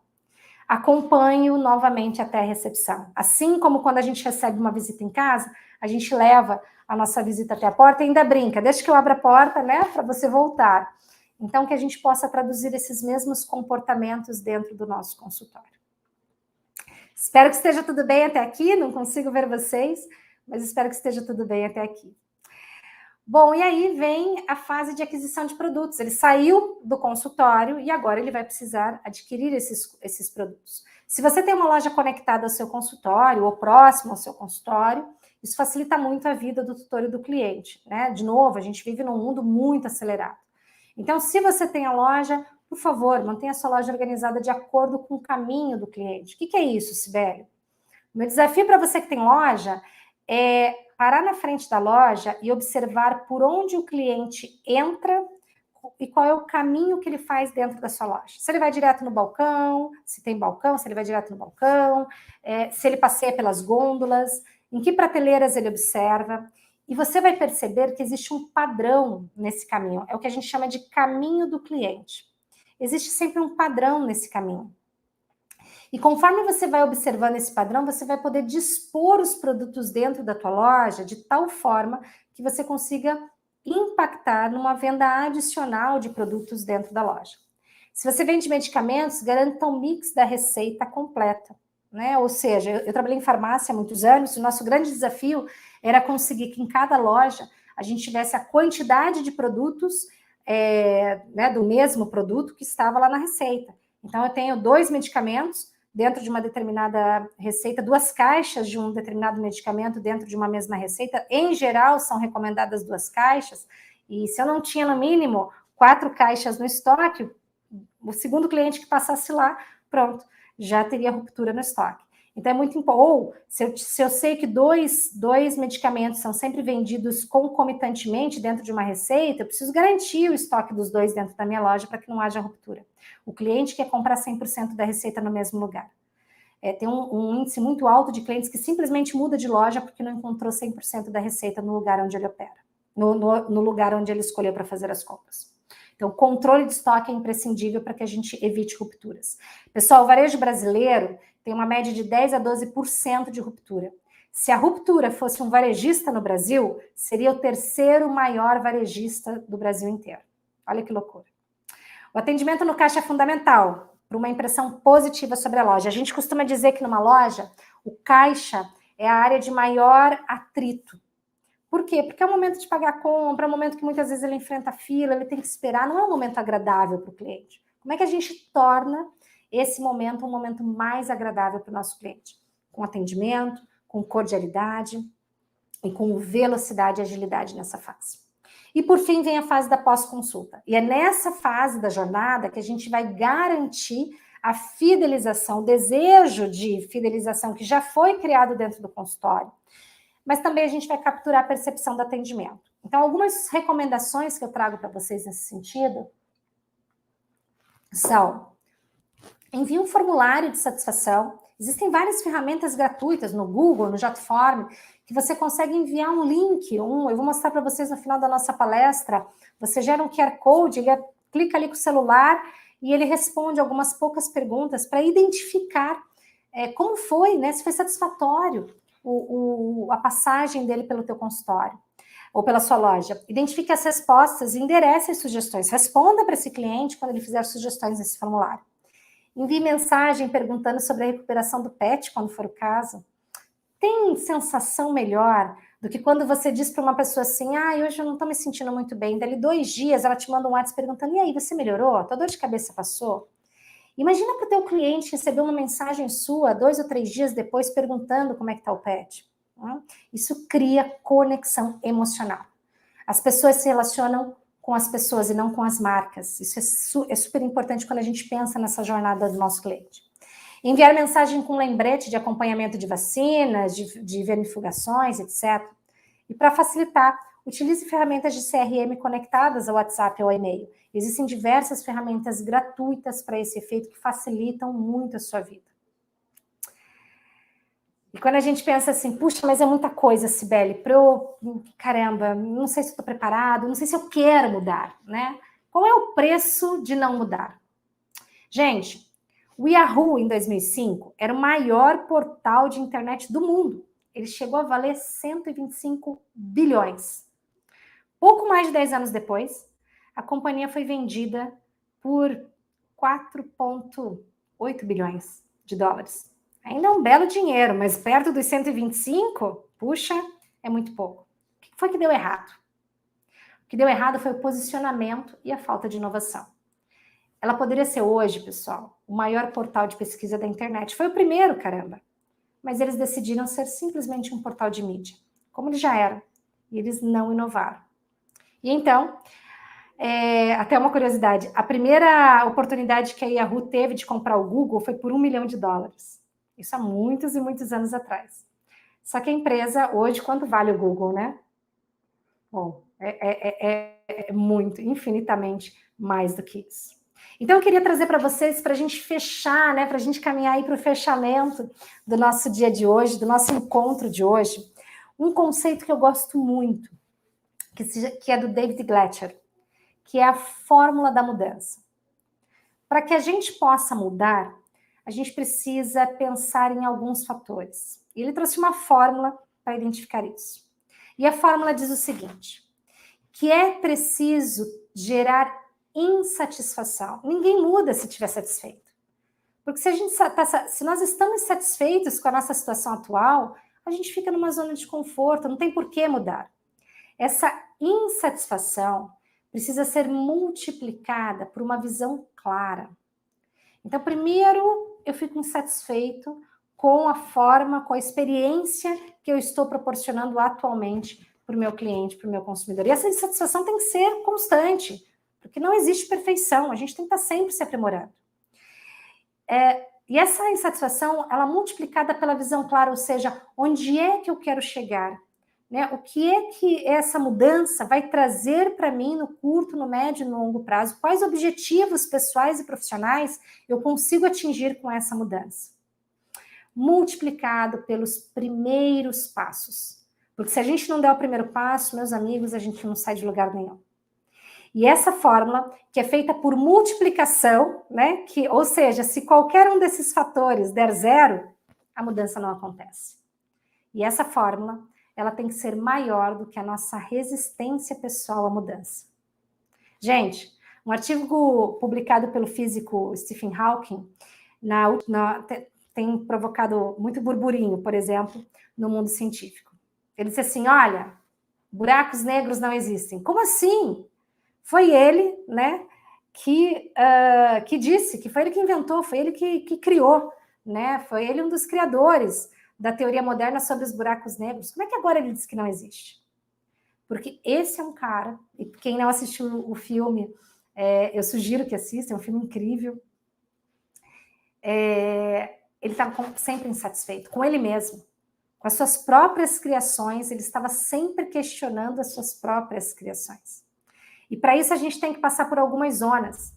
Speaker 5: Acompanhe-o novamente até a recepção. Assim como quando a gente recebe uma visita em casa, a gente leva a nossa visita até a porta e ainda brinca, deixa que eu abra a porta, né, para você voltar. Então, que a gente possa traduzir esses mesmos comportamentos dentro do nosso consultório. Espero que esteja tudo bem até aqui, não consigo ver vocês, mas espero que esteja tudo bem até aqui. Bom, e aí vem a fase de aquisição de produtos. Ele saiu do consultório e agora ele vai precisar adquirir esses produtos. Se você tem uma loja conectada ao seu consultório ou próximo ao seu consultório, isso facilita muito a vida do tutor e do cliente, né? De novo, a gente vive num mundo muito acelerado. Então, se você tem a loja, por favor, mantenha a sua loja organizada de acordo com o caminho do cliente. O que é isso, Sibeli? O meu desafio para você que tem loja é parar na frente da loja e observar por onde o cliente entra e qual é o caminho que ele faz dentro da sua loja. Se ele vai direto no balcão, se tem balcão, se ele vai direto no balcão, se ele passeia pelas gôndolas, em que prateleiras ele observa. E você vai perceber que existe um padrão nesse caminho. É o que a gente chama de caminho do cliente. Existe sempre um padrão nesse caminho. E conforme você vai observando esse padrão, você vai poder dispor os produtos dentro da tua loja de tal forma que você consiga impactar numa venda adicional de produtos dentro da loja. Se você vende medicamentos, garanta um mix da receita completa, né? Ou seja, eu trabalhei em farmácia há muitos anos e o nosso grande desafio era conseguir que em cada loja a gente tivesse a quantidade de produtos né, do mesmo produto que estava lá na receita. Então, eu tenho 2 medicamentos dentro de uma determinada receita, 2 caixas de um determinado medicamento dentro de uma mesma receita. Em geral, são recomendadas 2 caixas. E se eu não tinha, no mínimo, 4 caixas no estoque, o segundo cliente que passasse lá, pronto, já teria ruptura no estoque. Então, é muito importante. Ou, se eu sei que dois medicamentos são sempre vendidos concomitantemente dentro de uma receita, eu preciso garantir o estoque dos 2 dentro da minha loja para que não haja ruptura. O cliente quer comprar 100% da receita no mesmo lugar. Tem um índice muito alto de clientes que simplesmente muda de loja porque não encontrou 100% da receita no lugar onde ele opera, no lugar onde ele escolheu para fazer as compras. Então, controle de estoque é imprescindível para que a gente evite rupturas. Pessoal, o varejo brasileiro tem uma média de 10% a 12% de ruptura. Se a ruptura fosse um varejista no Brasil, seria o 3º maior varejista do Brasil inteiro. Olha que loucura. O atendimento no caixa é fundamental para uma impressão positiva sobre a loja. A gente costuma dizer que numa loja, o caixa é a área de maior atrito. Por quê? Porque é o momento de pagar a compra, é o momento que muitas vezes ele enfrenta a fila, ele tem que esperar, não é um momento agradável para o cliente. Como é que a gente torna esse momento um momento mais agradável para o nosso cliente? Com atendimento, com cordialidade e com velocidade e agilidade nessa fase. E por fim vem a fase da pós-consulta. E é nessa fase da jornada que a gente vai garantir a fidelização, o desejo de fidelização que já foi criado dentro do consultório, mas também a gente vai capturar a percepção do atendimento. Então, algumas recomendações que eu trago para vocês nesse sentido são: envie um formulário de satisfação. Existem várias ferramentas gratuitas no Google, no JotForm, que você consegue enviar um link, eu vou mostrar para vocês no final da nossa palestra, você gera um QR Code, ele clica ali com o celular e ele responde algumas poucas perguntas para identificar como foi, né, se foi satisfatório a passagem dele pelo teu consultório ou pela sua loja. Identifique as respostas e enderece as sugestões. Responda para esse cliente quando ele fizer sugestões nesse formulário. Envie mensagem perguntando sobre a recuperação do pet, quando for o caso. Tem sensação melhor do que quando você diz para uma pessoa assim, hoje eu não estou me sentindo muito bem, dali 2 dias ela te manda um WhatsApp perguntando, e aí, você melhorou? Tua dor de cabeça passou? Imagina para o teu cliente receber uma mensagem sua 2 ou 3 dias depois perguntando como é que está o pet. Isso cria conexão emocional. As pessoas se relacionam com as pessoas e não com as marcas. Isso é super importante quando a gente pensa nessa jornada do nosso cliente. Enviar mensagem com lembrete de acompanhamento de vacinas, de vermifugações, etc. E para facilitar, utilize ferramentas de CRM conectadas ao WhatsApp ou ao e-mail. Existem diversas ferramentas gratuitas para esse efeito que facilitam muito a sua vida. E quando a gente pensa assim, puxa, mas é muita coisa, Cibele, caramba, não sei se estou preparado, não sei se eu quero mudar, né? Qual é o preço de não mudar? Gente, o Yahoo, em 2005, era o maior portal de internet do mundo. Ele chegou a valer 125 bilhões. Pouco mais de 10 anos depois, a companhia foi vendida por 4,8 bilhões de dólares. Ainda é um belo dinheiro, mas perto dos 125, puxa, é muito pouco. O que foi que deu errado? O que deu errado foi o posicionamento e a falta de inovação. Ela poderia ser hoje, pessoal, o maior portal de pesquisa da internet. Foi o primeiro, caramba. Mas eles decidiram ser simplesmente um portal de mídia, como eles já eram. E eles não inovaram. E então, até uma curiosidade, a primeira oportunidade que a Yahoo teve de comprar o Google foi por $1 milhão. Isso há muitos e muitos anos atrás. Só que a empresa, hoje, quanto vale o Google, né? Bom, é muito, infinitamente mais do que isso. Então, eu queria trazer para vocês, para a gente fechar, né? Para a gente caminhar aí para o fechamento do nosso dia de hoje, do nosso encontro de hoje, um conceito que eu gosto muito, que é do David Gletcher, que é a fórmula da mudança. Para que a gente possa mudar, a gente precisa pensar em alguns fatores. E ele trouxe uma fórmula para identificar isso. E a fórmula diz o seguinte, que é preciso gerar insatisfação. Ninguém muda se estiver satisfeito. Porque se nós estamos satisfeitos com a nossa situação atual, a gente fica numa zona de conforto, não tem por que mudar. Essa insatisfação precisa ser multiplicada por uma visão clara. Então, primeiro, eu fico insatisfeito com a forma, com a experiência que eu estou proporcionando atualmente para o meu cliente, para o meu consumidor. E essa insatisfação tem que ser constante, porque não existe perfeição, a gente tem que estar sempre se aprimorando. E essa insatisfação, ela é multiplicada pela visão clara, ou seja, onde é que eu quero chegar? Né? O que é que essa mudança vai trazer para mim no curto, no médio e no longo prazo? Quais objetivos pessoais e profissionais eu consigo atingir com essa mudança? Multiplicado pelos primeiros passos. Porque se a gente não der o primeiro passo, meus amigos, a gente não sai de lugar nenhum. E essa fórmula, que é feita por multiplicação, né? Ou seja, se qualquer um desses fatores der 0, a mudança não acontece. E essa fórmula, ela tem que ser maior do que a nossa resistência pessoal à mudança. Gente, um artigo publicado pelo físico Stephen Hawking tem provocado muito burburinho, por exemplo, no mundo científico. Ele disse assim, olha, buracos negros não existem. Como assim? Foi ele, né, que disse, que foi ele que inventou, foi ele que criou, né? Foi ele um dos criadores da teoria moderna sobre os buracos negros. Como é que agora ele diz que não existe? Porque esse é um cara, e quem não assistiu o filme, eu sugiro que assista, é um filme incrível. Ele estava sempre insatisfeito com ele mesmo, com as suas próprias criações, ele estava sempre questionando as suas próprias criações. E para isso a gente tem que passar por algumas zonas.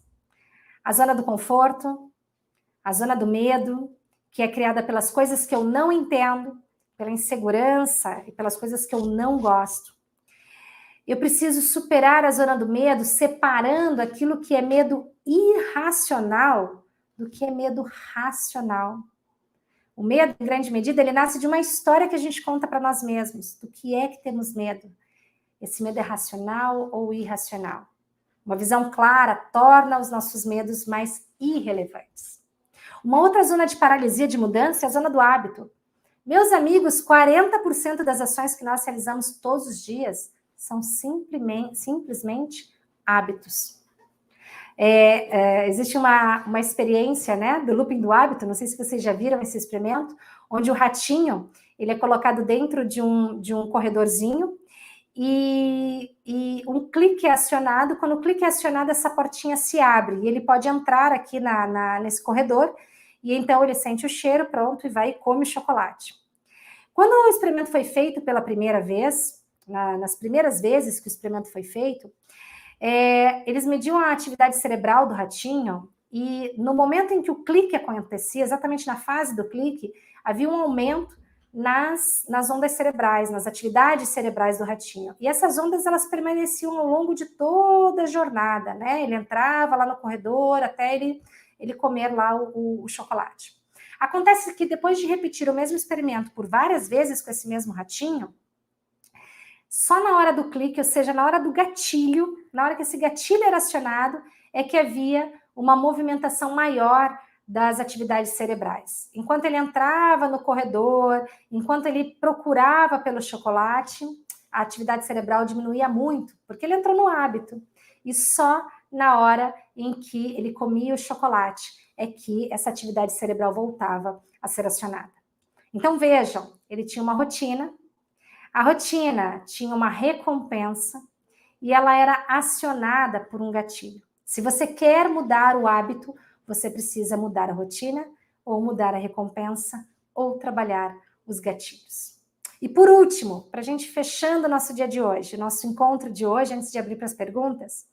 Speaker 5: A zona do conforto, a zona do medo, que é criada pelas coisas que eu não entendo, pela insegurança e pelas coisas que eu não gosto. Eu preciso superar a zona do medo, separando aquilo que é medo irracional do que é medo racional. O medo, em grande medida, ele nasce de uma história que a gente conta para nós mesmos. Do que é que temos medo? Esse medo é racional ou irracional? Uma visão clara torna os nossos medos mais irrelevantes. Uma outra zona de paralisia de mudança é a zona do hábito. Meus amigos, 40% das ações que nós realizamos todos os dias são simplesmente hábitos. Existe uma experiência, né, do looping do hábito, não sei se vocês já viram esse experimento, onde o ratinho ele é colocado dentro de um corredorzinho e um clique é acionado. Quando o clique é acionado, essa portinha se abre e ele pode entrar aqui nesse corredor e então ele sente o cheiro, pronto, e vai e come o chocolate. Quando o experimento foi feito pela primeira vez, nas primeiras vezes que o experimento foi feito, eles mediam a atividade cerebral do ratinho e no momento em que o clique acontecia, exatamente na fase do clique, havia um aumento nas ondas cerebrais, nas atividades cerebrais do ratinho. E essas ondas, elas permaneciam ao longo de toda a jornada, né? Ele entrava lá no corredor até ele comer lá o chocolate. Acontece que depois de repetir o mesmo experimento por várias vezes com esse mesmo ratinho, só na hora do clique, ou seja, na hora do gatilho, na hora que esse gatilho era acionado, é que havia uma movimentação maior das atividades cerebrais. Enquanto ele entrava no corredor, enquanto ele procurava pelo chocolate, a atividade cerebral diminuía muito, porque ele entrou no hábito. E só na hora em que ele comia o chocolate é que essa atividade cerebral voltava a ser acionada. Então vejam, ele tinha uma rotina, a rotina tinha uma recompensa e ela era acionada por um gatilho. Se você quer mudar o hábito, você precisa mudar a rotina, ou mudar a recompensa, ou trabalhar os gatilhos. E por último, para a gente fechando o nosso dia de hoje, nosso encontro de hoje, antes de abrir para as perguntas,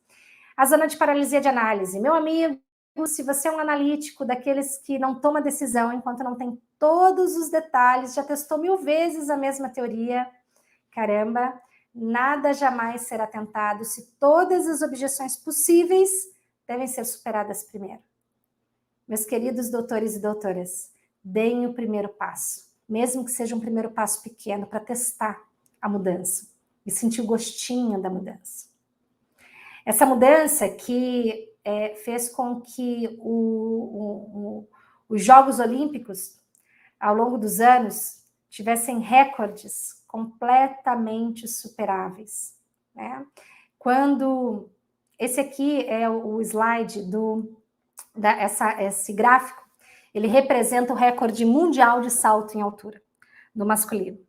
Speaker 5: a zona de paralisia de análise. Meu amigo, se você é um analítico daqueles que não toma decisão enquanto não tem todos os detalhes, já testou 1000 vezes a mesma teoria, caramba, nada jamais será tentado se todas as objeções possíveis devem ser superadas primeiro. Meus queridos doutores e doutoras, deem o primeiro passo, mesmo que seja um primeiro passo pequeno, para testar a mudança e sentir o gostinho da mudança. Essa mudança que fez com que os Jogos Olímpicos, ao longo dos anos, tivessem recordes completamente superáveis, né? Quando esse aqui é o slide esse gráfico, ele representa o recorde mundial de salto em altura do masculino.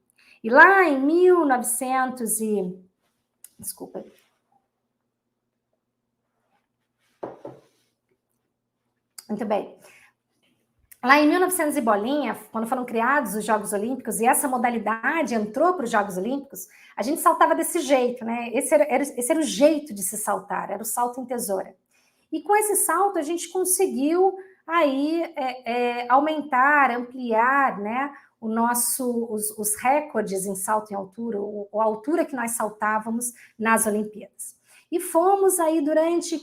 Speaker 5: E lá em 1900 e... Desculpa. Muito bem. Lá em 1900 e bolinha, quando foram criados os Jogos Olímpicos e essa modalidade entrou para os Jogos Olímpicos, a gente saltava desse jeito, né? Esse era o jeito de se saltar, era o salto em tesoura. E com esse salto a gente conseguiu aí aumentar, ampliar, né, os recordes em salto em altura, a altura que nós saltávamos nas Olimpíadas. E fomos aí durante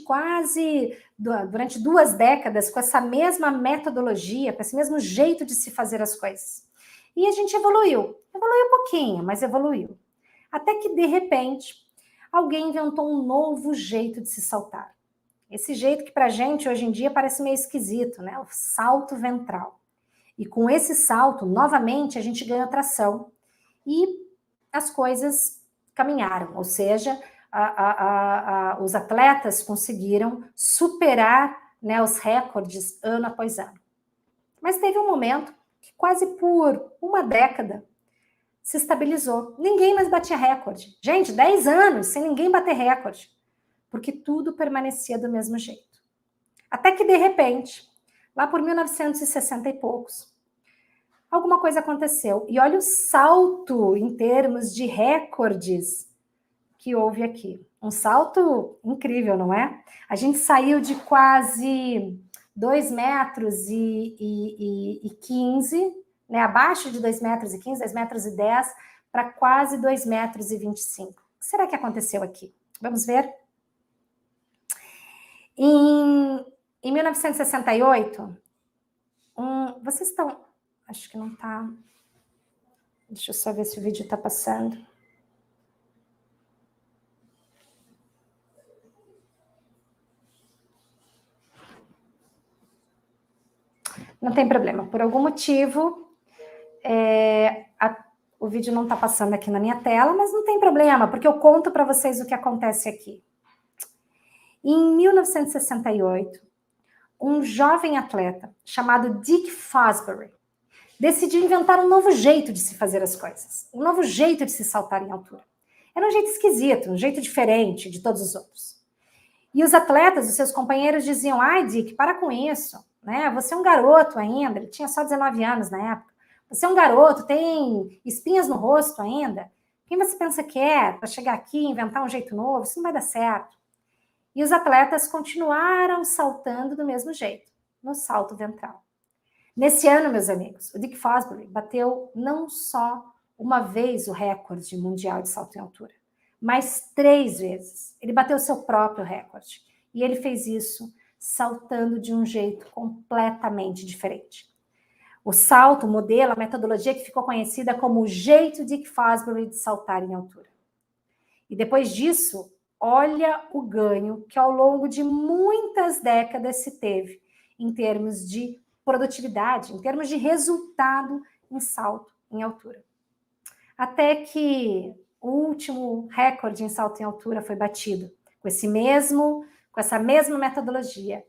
Speaker 5: 2 décadas com essa mesma metodologia, com esse mesmo jeito de se fazer as coisas. E a gente evoluiu um pouquinho, mas evoluiu. Até que, de repente, alguém inventou um novo jeito de se saltar. Esse jeito que pra gente, hoje em dia, parece meio esquisito, né? O salto ventral. E com esse salto, novamente, a gente ganha tração. E as coisas caminharam, ou seja... os atletas conseguiram superar, né, os recordes ano após ano. Mas teve um momento que quase por 1 década se estabilizou. Ninguém mais batia recorde. Gente, 10 anos sem ninguém bater recorde, porque tudo permanecia do mesmo jeito. Até que, de repente, lá por 1960 e poucos, alguma coisa aconteceu. E olha o salto em termos de recordes que houve aqui. Um salto incrível, não é? A gente saiu de quase 2,15 metros né, abaixo de 2,15 metros, 2,10 metros, para quase 2,25 metros. O que será que aconteceu aqui? Vamos ver? Em 1968, vocês estão... Acho que não está... Deixa eu só ver se o vídeo está passando. Não tem problema. Por algum motivo, o vídeo não está passando aqui na minha tela, mas não tem problema, porque eu conto para vocês o que acontece aqui. Em 1968, um jovem atleta chamado Dick Fosbury decidiu inventar um novo jeito de se fazer as coisas, um novo jeito de se saltar em altura. Era um jeito esquisito, um jeito diferente de todos os outros. E os atletas, os seus companheiros diziam: ai, Dick, para com isso, né? Você é um garoto ainda, ele tinha só 19 anos na época. Você é um garoto, tem espinhas no rosto ainda. Quem você pensa que é para chegar aqui e inventar um jeito novo? Isso não vai dar certo. E os atletas continuaram saltando do mesmo jeito, no salto ventral. Nesse ano, meus amigos, o Dick Fosbury bateu não só uma vez o recorde mundial de salto em altura, mas 3 vezes. Ele bateu o seu próprio recorde. E ele fez isso saltando de um jeito completamente diferente. O salto, o modelo, a metodologia que ficou conhecida como o jeito Dick Fosbury de saltar em altura. E depois disso, olha o ganho que ao longo de muitas décadas se teve em termos de produtividade, em termos de resultado em salto em altura. Até que o último recorde em salto em altura foi batido com essa mesma metodologia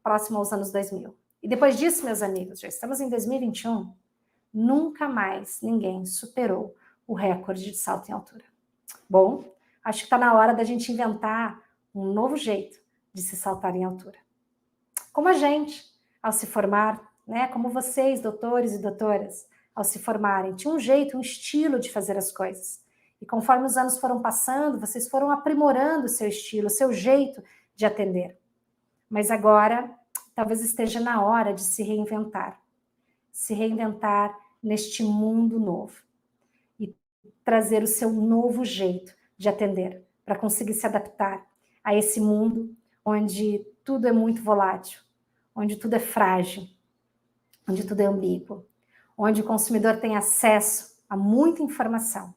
Speaker 5: próximo aos anos 2000. E depois disso, meus amigos, já estamos em 2021, nunca mais ninguém superou o recorde de salto em altura. Bom, acho que está na hora da gente inventar um novo jeito de se saltar em altura. Como a gente, ao se formar, né, como vocês, doutores e doutoras, ao se formarem, tinha um jeito, um estilo de fazer as coisas. E conforme os anos foram passando, vocês foram aprimorando o seu estilo, o seu jeito de atender. Mas agora, talvez esteja na hora de se reinventar neste mundo novo e trazer o seu novo jeito de atender, para conseguir se adaptar a esse mundo onde tudo é muito volátil, onde tudo é frágil, onde tudo é ambíguo, onde o consumidor tem acesso a muita informação,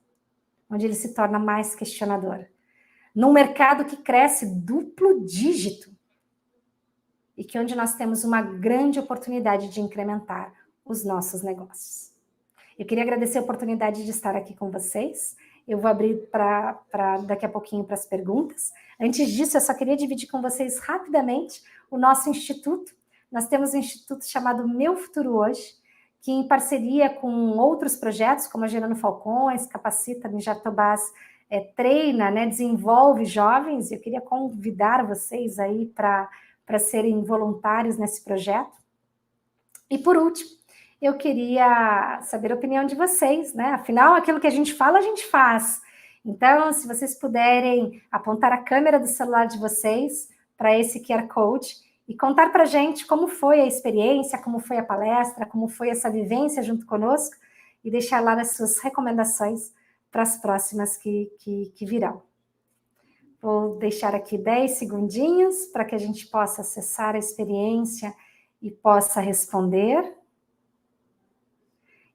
Speaker 5: onde ele se torna mais questionador, num mercado que cresce duplo dígito e que onde nós temos uma grande oportunidade de incrementar os nossos negócios. Eu queria agradecer a oportunidade de estar aqui com vocês. Eu vou abrir para daqui a pouquinho para as perguntas. Antes disso, eu só queria dividir com vocês rapidamente o nosso instituto. Nós temos um instituto chamado Meu Futuro Hoje, que em parceria com outros projetos, como a Gerando Falcões, Capacita, no Jatobás, treina, né, desenvolve jovens. Eu queria convidar vocês aí para serem voluntários nesse projeto. E por último, eu queria saber a opinião de vocês, né? Afinal, aquilo que a gente fala, a gente faz. Então, se vocês puderem apontar a câmera do celular de vocês para esse QR Code e contar para a gente como foi a experiência, como foi a palestra, como foi essa vivência junto conosco, e deixar lá as suas recomendações para as próximas que virão. Vou deixar aqui 10 segundinhos para que a gente possa acessar a experiência e possa responder.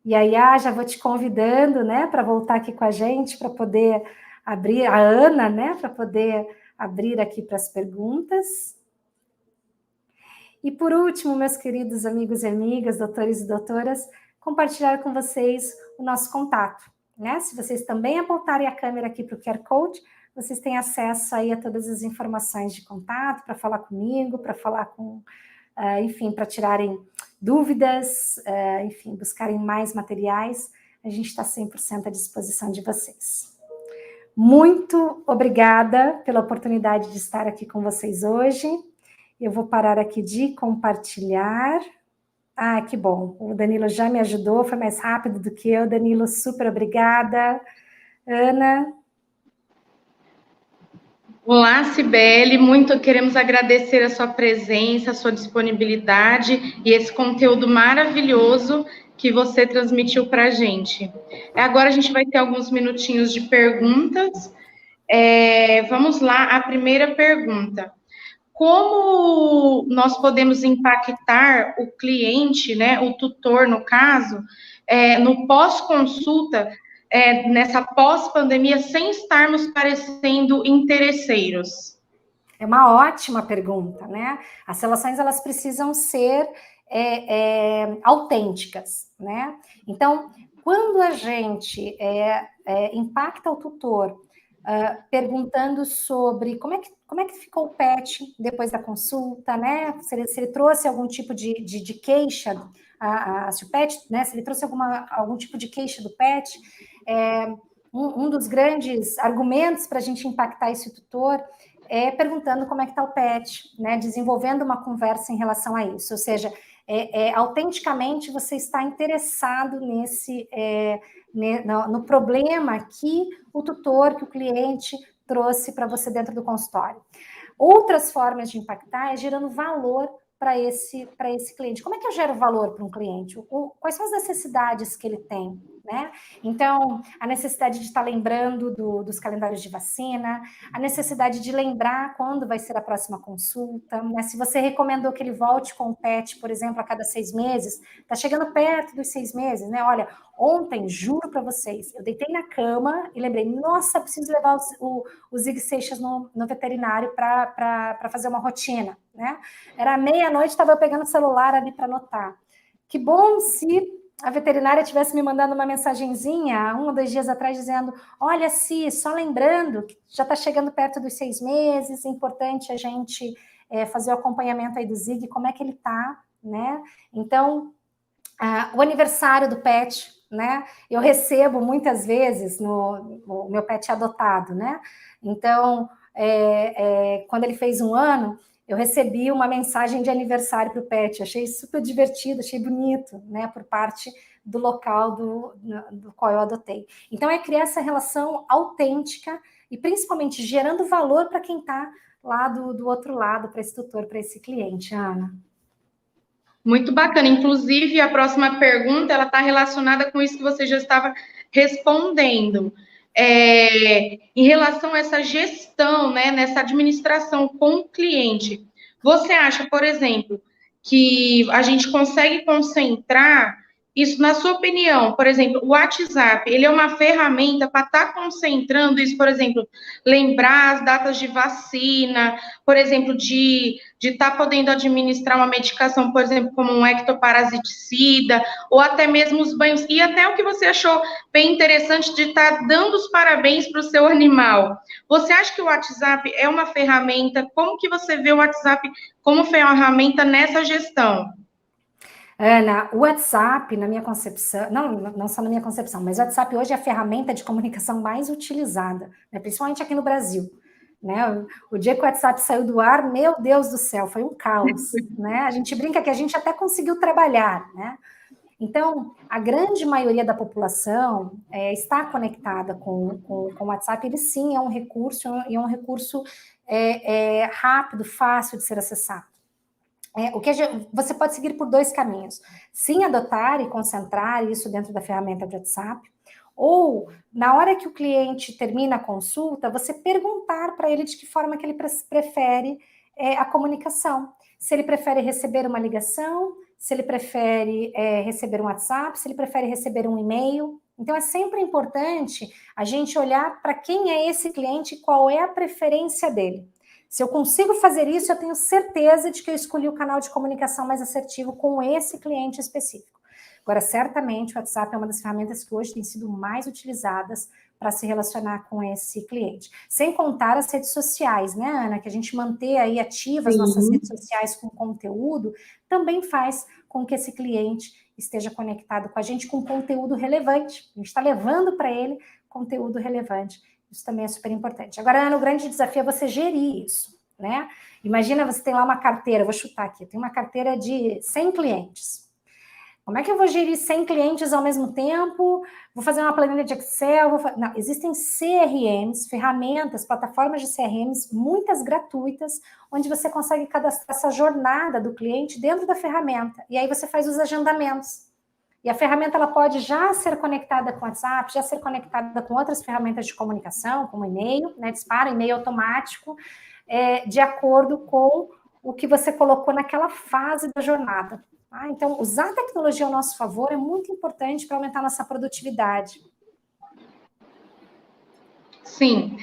Speaker 5: E aí, já vou te convidando, né, para voltar aqui com a gente, para poder abrir, a Ana, né, para poder abrir aqui para as perguntas. E por último, meus queridos amigos e amigas, doutores e doutoras, compartilhar com vocês o nosso contato, né? Se vocês também apontarem a câmera aqui para o QR Code, vocês têm acesso aí a todas as informações de contato, para falar comigo, para falar com... enfim, para tirarem dúvidas, enfim, buscarem mais materiais, a gente está 100% à disposição de vocês. Muito obrigada pela oportunidade de estar aqui com vocês hoje. Eu vou parar aqui de compartilhar. Que bom, o Danilo já me ajudou, foi mais rápido do que eu. Danilo, super obrigada. Ana?
Speaker 3: Olá, Cibele, muito queremos agradecer a sua presença, a sua disponibilidade e esse conteúdo maravilhoso que você transmitiu para a gente. Agora a gente vai ter alguns minutinhos de perguntas. Vamos lá, a primeira pergunta. Como nós podemos impactar o cliente, né, o tutor, no caso, no pós-consulta, nessa pós-pandemia, sem estarmos parecendo interesseiros?
Speaker 5: É uma ótima pergunta, né? As relações, elas precisam ser autênticas, né? Então, quando a gente impacta o tutor perguntando sobre como é que ficou o pet depois da consulta, né? Se ele trouxe algum tipo de queixa, se o pet, né? Se ele trouxe algum tipo de queixa do pet, um dos grandes argumentos para a gente impactar esse tutor é perguntando como é que está o pet, né? Desenvolvendo uma conversa em relação a isso, ou seja, autenticamente você está interessado no problema que o tutor, que o cliente trouxe para você dentro do consultório. Outras formas de impactar é gerando valor para esse cliente. Como é que eu gero valor para um cliente? Quais são as necessidades que ele tem? Né? Então, a necessidade de estar lembrando dos calendários de vacina, a necessidade de lembrar quando vai ser a próxima consulta, né? Se você recomendou que ele volte com o pet, por exemplo, a cada 6 meses, está chegando perto dos 6 meses, né? Olha, ontem, juro para vocês, eu deitei na cama e lembrei, nossa, preciso levar o Zig Seixas no veterinário para fazer uma rotina, né? Era meia-noite, estava eu pegando o celular ali para anotar. Que bom se a veterinária tivesse me mandando uma mensagenzinha 1 ou 2 dias atrás dizendo, olha, Si, só lembrando que já está chegando perto dos 6 meses, é importante a gente fazer o acompanhamento aí do Zig, como é que ele está, né? Então, o aniversário do pet, né? Eu recebo muitas vezes o meu pet adotado, né? Então, quando ele fez 1 ano, eu recebi uma mensagem de aniversário para o pet, achei super divertido, achei bonito, né, por parte do local do qual eu adotei. Então, é criar essa relação autêntica e, principalmente, gerando valor para quem está lá do outro lado, para esse tutor, para esse cliente, Ana.
Speaker 3: Muito bacana. Inclusive, a próxima pergunta, ela está relacionada com isso que você já estava respondendo. Em relação a essa gestão, né, nessa administração com o cliente, você acha, por exemplo, que a gente consegue concentrar isso, na sua opinião, por exemplo, o WhatsApp, ele é uma ferramenta para estar concentrando isso, por exemplo, lembrar as datas de vacina, por exemplo, de estar podendo administrar uma medicação, por exemplo, como um ectoparasiticida, ou até mesmo os banhos, e até o que você achou bem interessante de estar dando os parabéns para o seu animal. Você acha que o WhatsApp é uma ferramenta? Como que você vê o WhatsApp como ferramenta nessa gestão?
Speaker 5: Ana, o WhatsApp, na minha concepção, não só na minha concepção, mas o WhatsApp hoje é a ferramenta de comunicação mais utilizada, né, principalmente aqui no Brasil. Né? O dia que o WhatsApp saiu do ar, meu Deus do céu, foi um caos. Né? A gente brinca que a gente até conseguiu trabalhar. Né? Então, a grande maioria da população está conectada com o WhatsApp. Ele sim é um recurso, e é um recurso rápido, fácil de ser acessado. Você pode seguir por 2 caminhos. Sim, adotar e concentrar isso dentro da ferramenta de WhatsApp, ou, na hora que o cliente termina a consulta, você perguntar para ele de que forma que ele prefere a comunicação. Se ele prefere receber uma ligação, se ele prefere receber um WhatsApp, se ele prefere receber um e-mail. Então, é sempre importante a gente olhar para quem é esse cliente e qual é a preferência dele. Se eu consigo fazer isso, eu tenho certeza de que eu escolhi o canal de comunicação mais assertivo com esse cliente específico. Agora, certamente, o WhatsApp é uma das ferramentas que hoje tem sido mais utilizadas para se relacionar com esse cliente. Sem contar as redes sociais, né, Ana? Que a gente manter aí ativas nossas redes sociais com conteúdo, também faz com que esse cliente esteja conectado com a gente com conteúdo relevante. A gente está levando para ele conteúdo relevante. Isso também é super importante. Agora, Ana, o grande desafio é você gerir isso, né? Imagina, você tem lá uma carteira, vou chutar aqui, tem uma carteira de 100 clientes. Como é que eu vou gerir 100 clientes ao mesmo tempo? Vou fazer uma planilha de Excel? Não, existem CRMs, ferramentas, plataformas de CRMs, muitas gratuitas, onde você consegue cadastrar essa jornada do cliente dentro da ferramenta. E aí você faz os agendamentos. E a ferramenta ela pode já ser conectada com o WhatsApp, já ser conectada com outras ferramentas de comunicação, como e-mail, né? Dispara e-mail automático, de acordo com o que você colocou naquela fase da jornada. Tá? Então, usar a tecnologia ao nosso favor é muito importante para aumentar a nossa produtividade.
Speaker 3: Sim.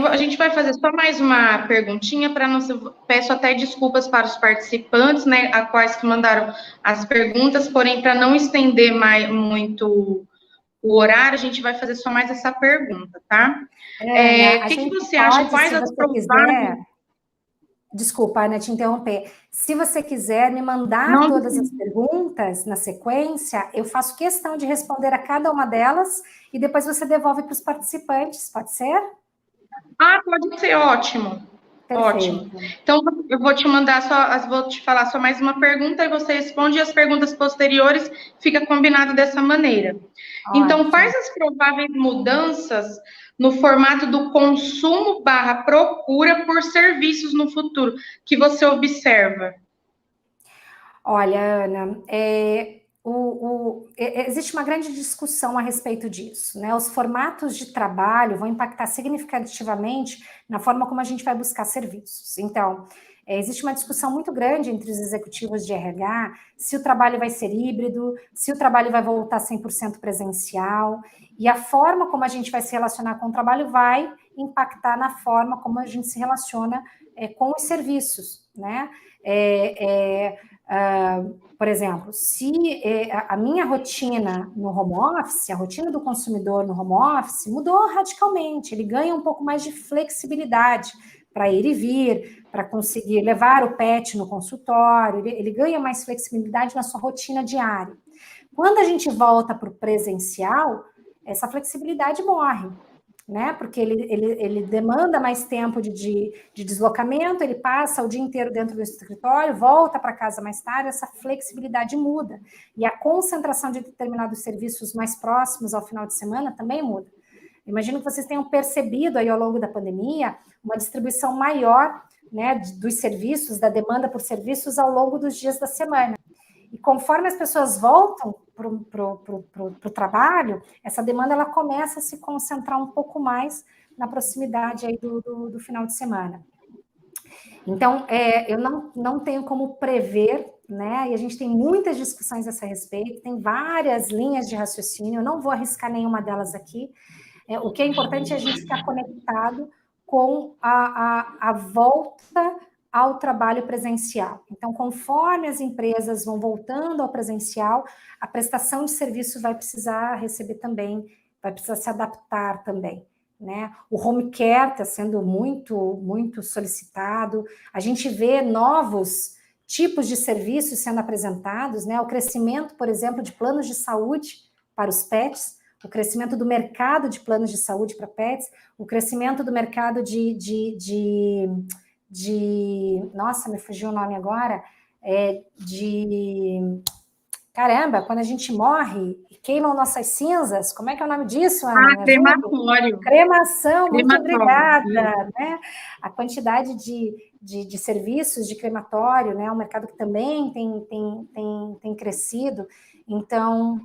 Speaker 3: A gente vai fazer só mais uma perguntinha para não. Peço até desculpas para os participantes, né, a quais que mandaram as perguntas, porém, para não estender muito o horário, a gente vai fazer só mais essa pergunta, tá? O que você acha? Quais as prováveis...
Speaker 5: Desculpa, Ana, te interromper. Se você quiser me mandar todas as perguntas na sequência, eu faço questão de responder a cada uma delas e depois você devolve para os participantes, pode ser?
Speaker 3: Pode ser, ótimo.
Speaker 5: Perfeito.
Speaker 3: Ótimo. Então, eu vou te mandar vou te falar só mais uma pergunta e você responde, e as perguntas posteriores fica combinado dessa maneira. Ótimo. Então, quais as prováveis mudanças no formato do consumo/procura por serviços no futuro que você observa?
Speaker 5: Olha, Ana, existe uma grande discussão a respeito disso, né? Os formatos de trabalho vão impactar significativamente na forma como a gente vai buscar serviços. Então, existe uma discussão muito grande entre os executivos de RH se o trabalho vai ser híbrido, se o trabalho vai voltar 100% presencial, e a forma como a gente vai se relacionar com o trabalho vai impactar na forma como a gente se relaciona com os serviços, né? Por exemplo, se a minha rotina no home office, a rotina do consumidor no home office mudou radicalmente, ele ganha um pouco mais de flexibilidade para ir e vir, para conseguir levar o pet no consultório, ele ganha mais flexibilidade na sua rotina diária. Quando a gente volta para o presencial, essa flexibilidade morre, né? Porque ele demanda mais tempo de deslocamento, ele passa o dia inteiro dentro do escritório, volta para casa mais tarde, essa flexibilidade muda. E a concentração de determinados serviços mais próximos ao final de semana também muda. Imagino que vocês tenham percebido aí ao longo da pandemia uma distribuição maior, né, dos serviços, da demanda por serviços ao longo dos dias da semana. E conforme as pessoas voltam para o trabalho, essa demanda ela começa a se concentrar um pouco mais na proximidade aí do final de semana. Então, eu não tenho como prever, né? E a gente tem muitas discussões a esse respeito, tem várias linhas de raciocínio, eu não vou arriscar nenhuma delas aqui. O que é importante é a gente ficar conectado com a volta ao trabalho presencial. Então, conforme as empresas vão voltando ao presencial, a prestação de serviço vai precisar receber também, vai precisar se adaptar também, né? O home care está sendo muito solicitado, a gente vê novos tipos de serviços sendo apresentados, né? O crescimento, por exemplo, de planos de saúde para os pets, o crescimento do mercado de planos de saúde para pets, o crescimento do mercado nossa, me fugiu o nome agora, caramba, quando a gente morre e queimam nossas cinzas, como é que é o nome disso, Ana?
Speaker 3: Crematório.
Speaker 5: Cremação, muito obrigada, né? A quantidade de serviços de crematório, né? Um mercado que também tem crescido. Então,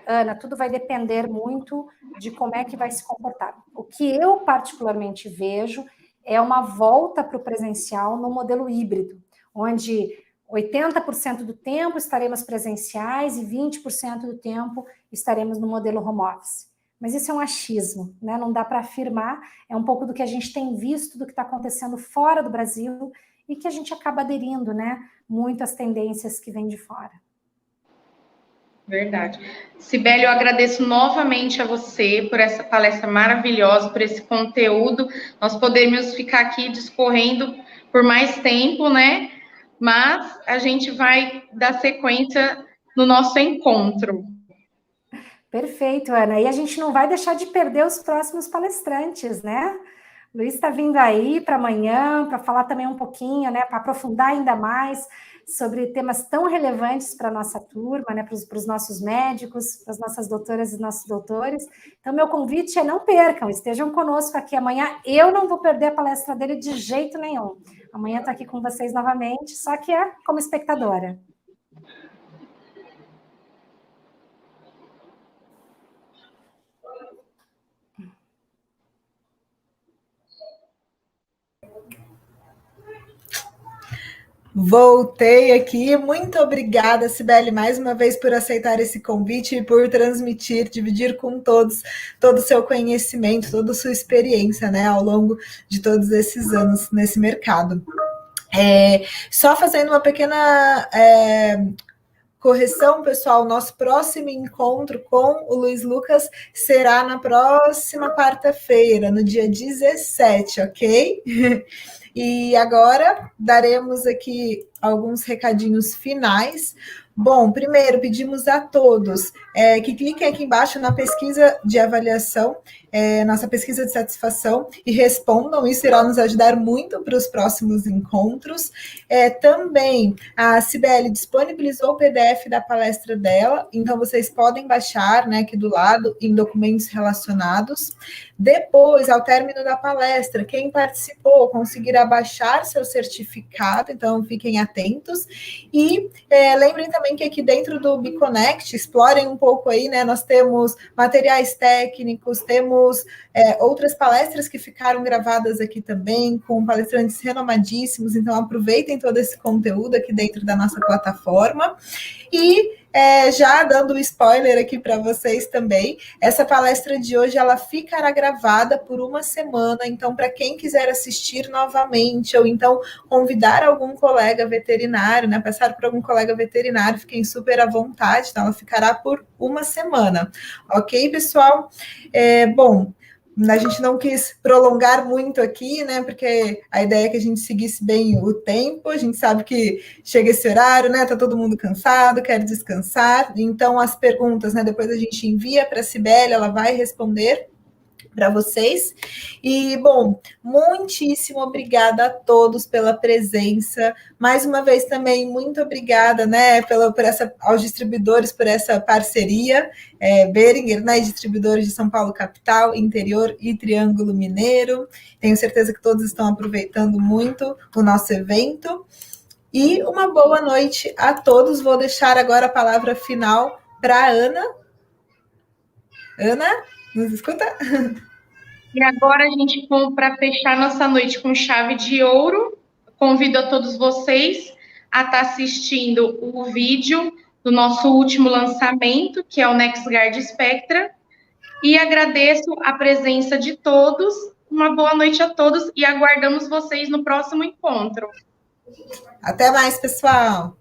Speaker 5: Ana, tudo vai depender muito de como é que vai se comportar. O que eu particularmente vejo é uma volta para o presencial no modelo híbrido, onde 80% do tempo estaremos presenciais e 20% do tempo estaremos no modelo home office. Mas isso é um achismo, né? Não dá para afirmar, é um pouco do que a gente tem visto, do que está acontecendo fora do Brasil e que a gente acaba aderindo, né? Muito às tendências que vêm de fora.
Speaker 3: Verdade. Sibeli, eu agradeço novamente a você por essa palestra maravilhosa, por esse conteúdo. Nós podemos ficar aqui discorrendo por mais tempo, né? Mas a gente vai dar sequência no nosso encontro.
Speaker 5: Perfeito, Ana. E a gente não vai deixar de perder os próximos palestrantes, né? Luiz está vindo aí para amanhã, para falar também um pouquinho, né? Para aprofundar ainda mais sobre temas tão relevantes para a nossa turma, né, para os nossos médicos, para as nossas doutoras e nossos doutores. Então, meu convite é não percam, estejam conosco aqui amanhã. Eu não vou perder a palestra dele de jeito nenhum. Amanhã estou aqui com vocês novamente, só que é como espectadora.
Speaker 2: Voltei aqui. Muito obrigada, Cibele, mais uma vez por aceitar esse convite e por transmitir, dividir com todos todo o seu conhecimento, toda a sua experiência, né, ao longo de todos esses anos nesse mercado. Só fazendo uma pequena correção, pessoal, nosso próximo encontro com o Luiz Lucas será na próxima quarta-feira, no dia 17, ok? E agora daremos aqui alguns recadinhos finais. Bom, primeiro pedimos a todos que cliquem aqui embaixo na pesquisa de avaliação, nossa pesquisa de satisfação, e respondam. Isso irá nos ajudar muito para os próximos encontros. Também a Cibele disponibilizou o PDF da palestra dela, então vocês podem baixar, né, aqui do lado em documentos relacionados. Depois, ao término da palestra, quem participou conseguirá baixar seu certificado, então fiquem atentos. E lembrem também que aqui dentro do BeConnect, explorem um pouco aí, né? Nós temos materiais técnicos, temos outras palestras que ficaram gravadas aqui também, com palestrantes renomadíssimos, então aproveitem todo esse conteúdo aqui dentro da nossa plataforma. E já dando um spoiler aqui para vocês também, essa palestra de hoje ela ficará gravada por uma semana, então para quem quiser assistir novamente, ou então convidar algum colega veterinário, né, passar por algum colega veterinário, fiquem super à vontade, então ela ficará por uma semana, ok, pessoal? Bom, a gente não quis prolongar muito aqui, né? Porque a ideia é que a gente seguisse bem o tempo. A gente sabe que chega esse horário, né? Tá todo mundo cansado, quer descansar. Então, as perguntas, né? Depois a gente envia para a Cibele, ela vai responder para vocês. E, bom, muitíssimo obrigada a todos pela presença. Mais uma vez também, muito obrigada, né, aos distribuidores por essa parceria. Boehringer, né, distribuidores de São Paulo capital, interior e Triângulo Mineiro. Tenho certeza que todos estão aproveitando muito o nosso evento. E uma boa noite a todos. Vou deixar agora a palavra final para a Ana. Ana? Nos escuta?
Speaker 3: E agora a gente, para fechar nossa noite com chave de ouro, convido a todos vocês a estar assistindo o vídeo do nosso último lançamento, que é o NexGard Spectra, e agradeço a presença de todos. Uma boa noite a todos e aguardamos vocês no próximo encontro.
Speaker 2: Até mais, pessoal.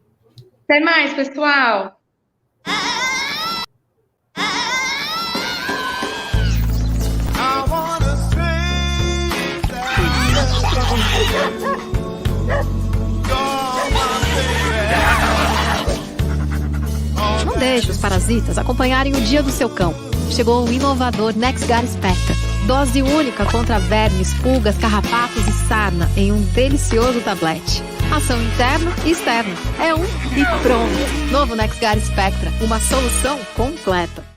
Speaker 3: Até mais, pessoal.
Speaker 7: Não deixe os parasitas acompanharem o dia do seu cão. Chegou o inovador NexGard Spectra. Dose única contra vermes, pulgas, carrapatos e sarna em um delicioso tablete. Ação interna e externa. É um e pronto. Novo NexGard Spectra, uma solução completa.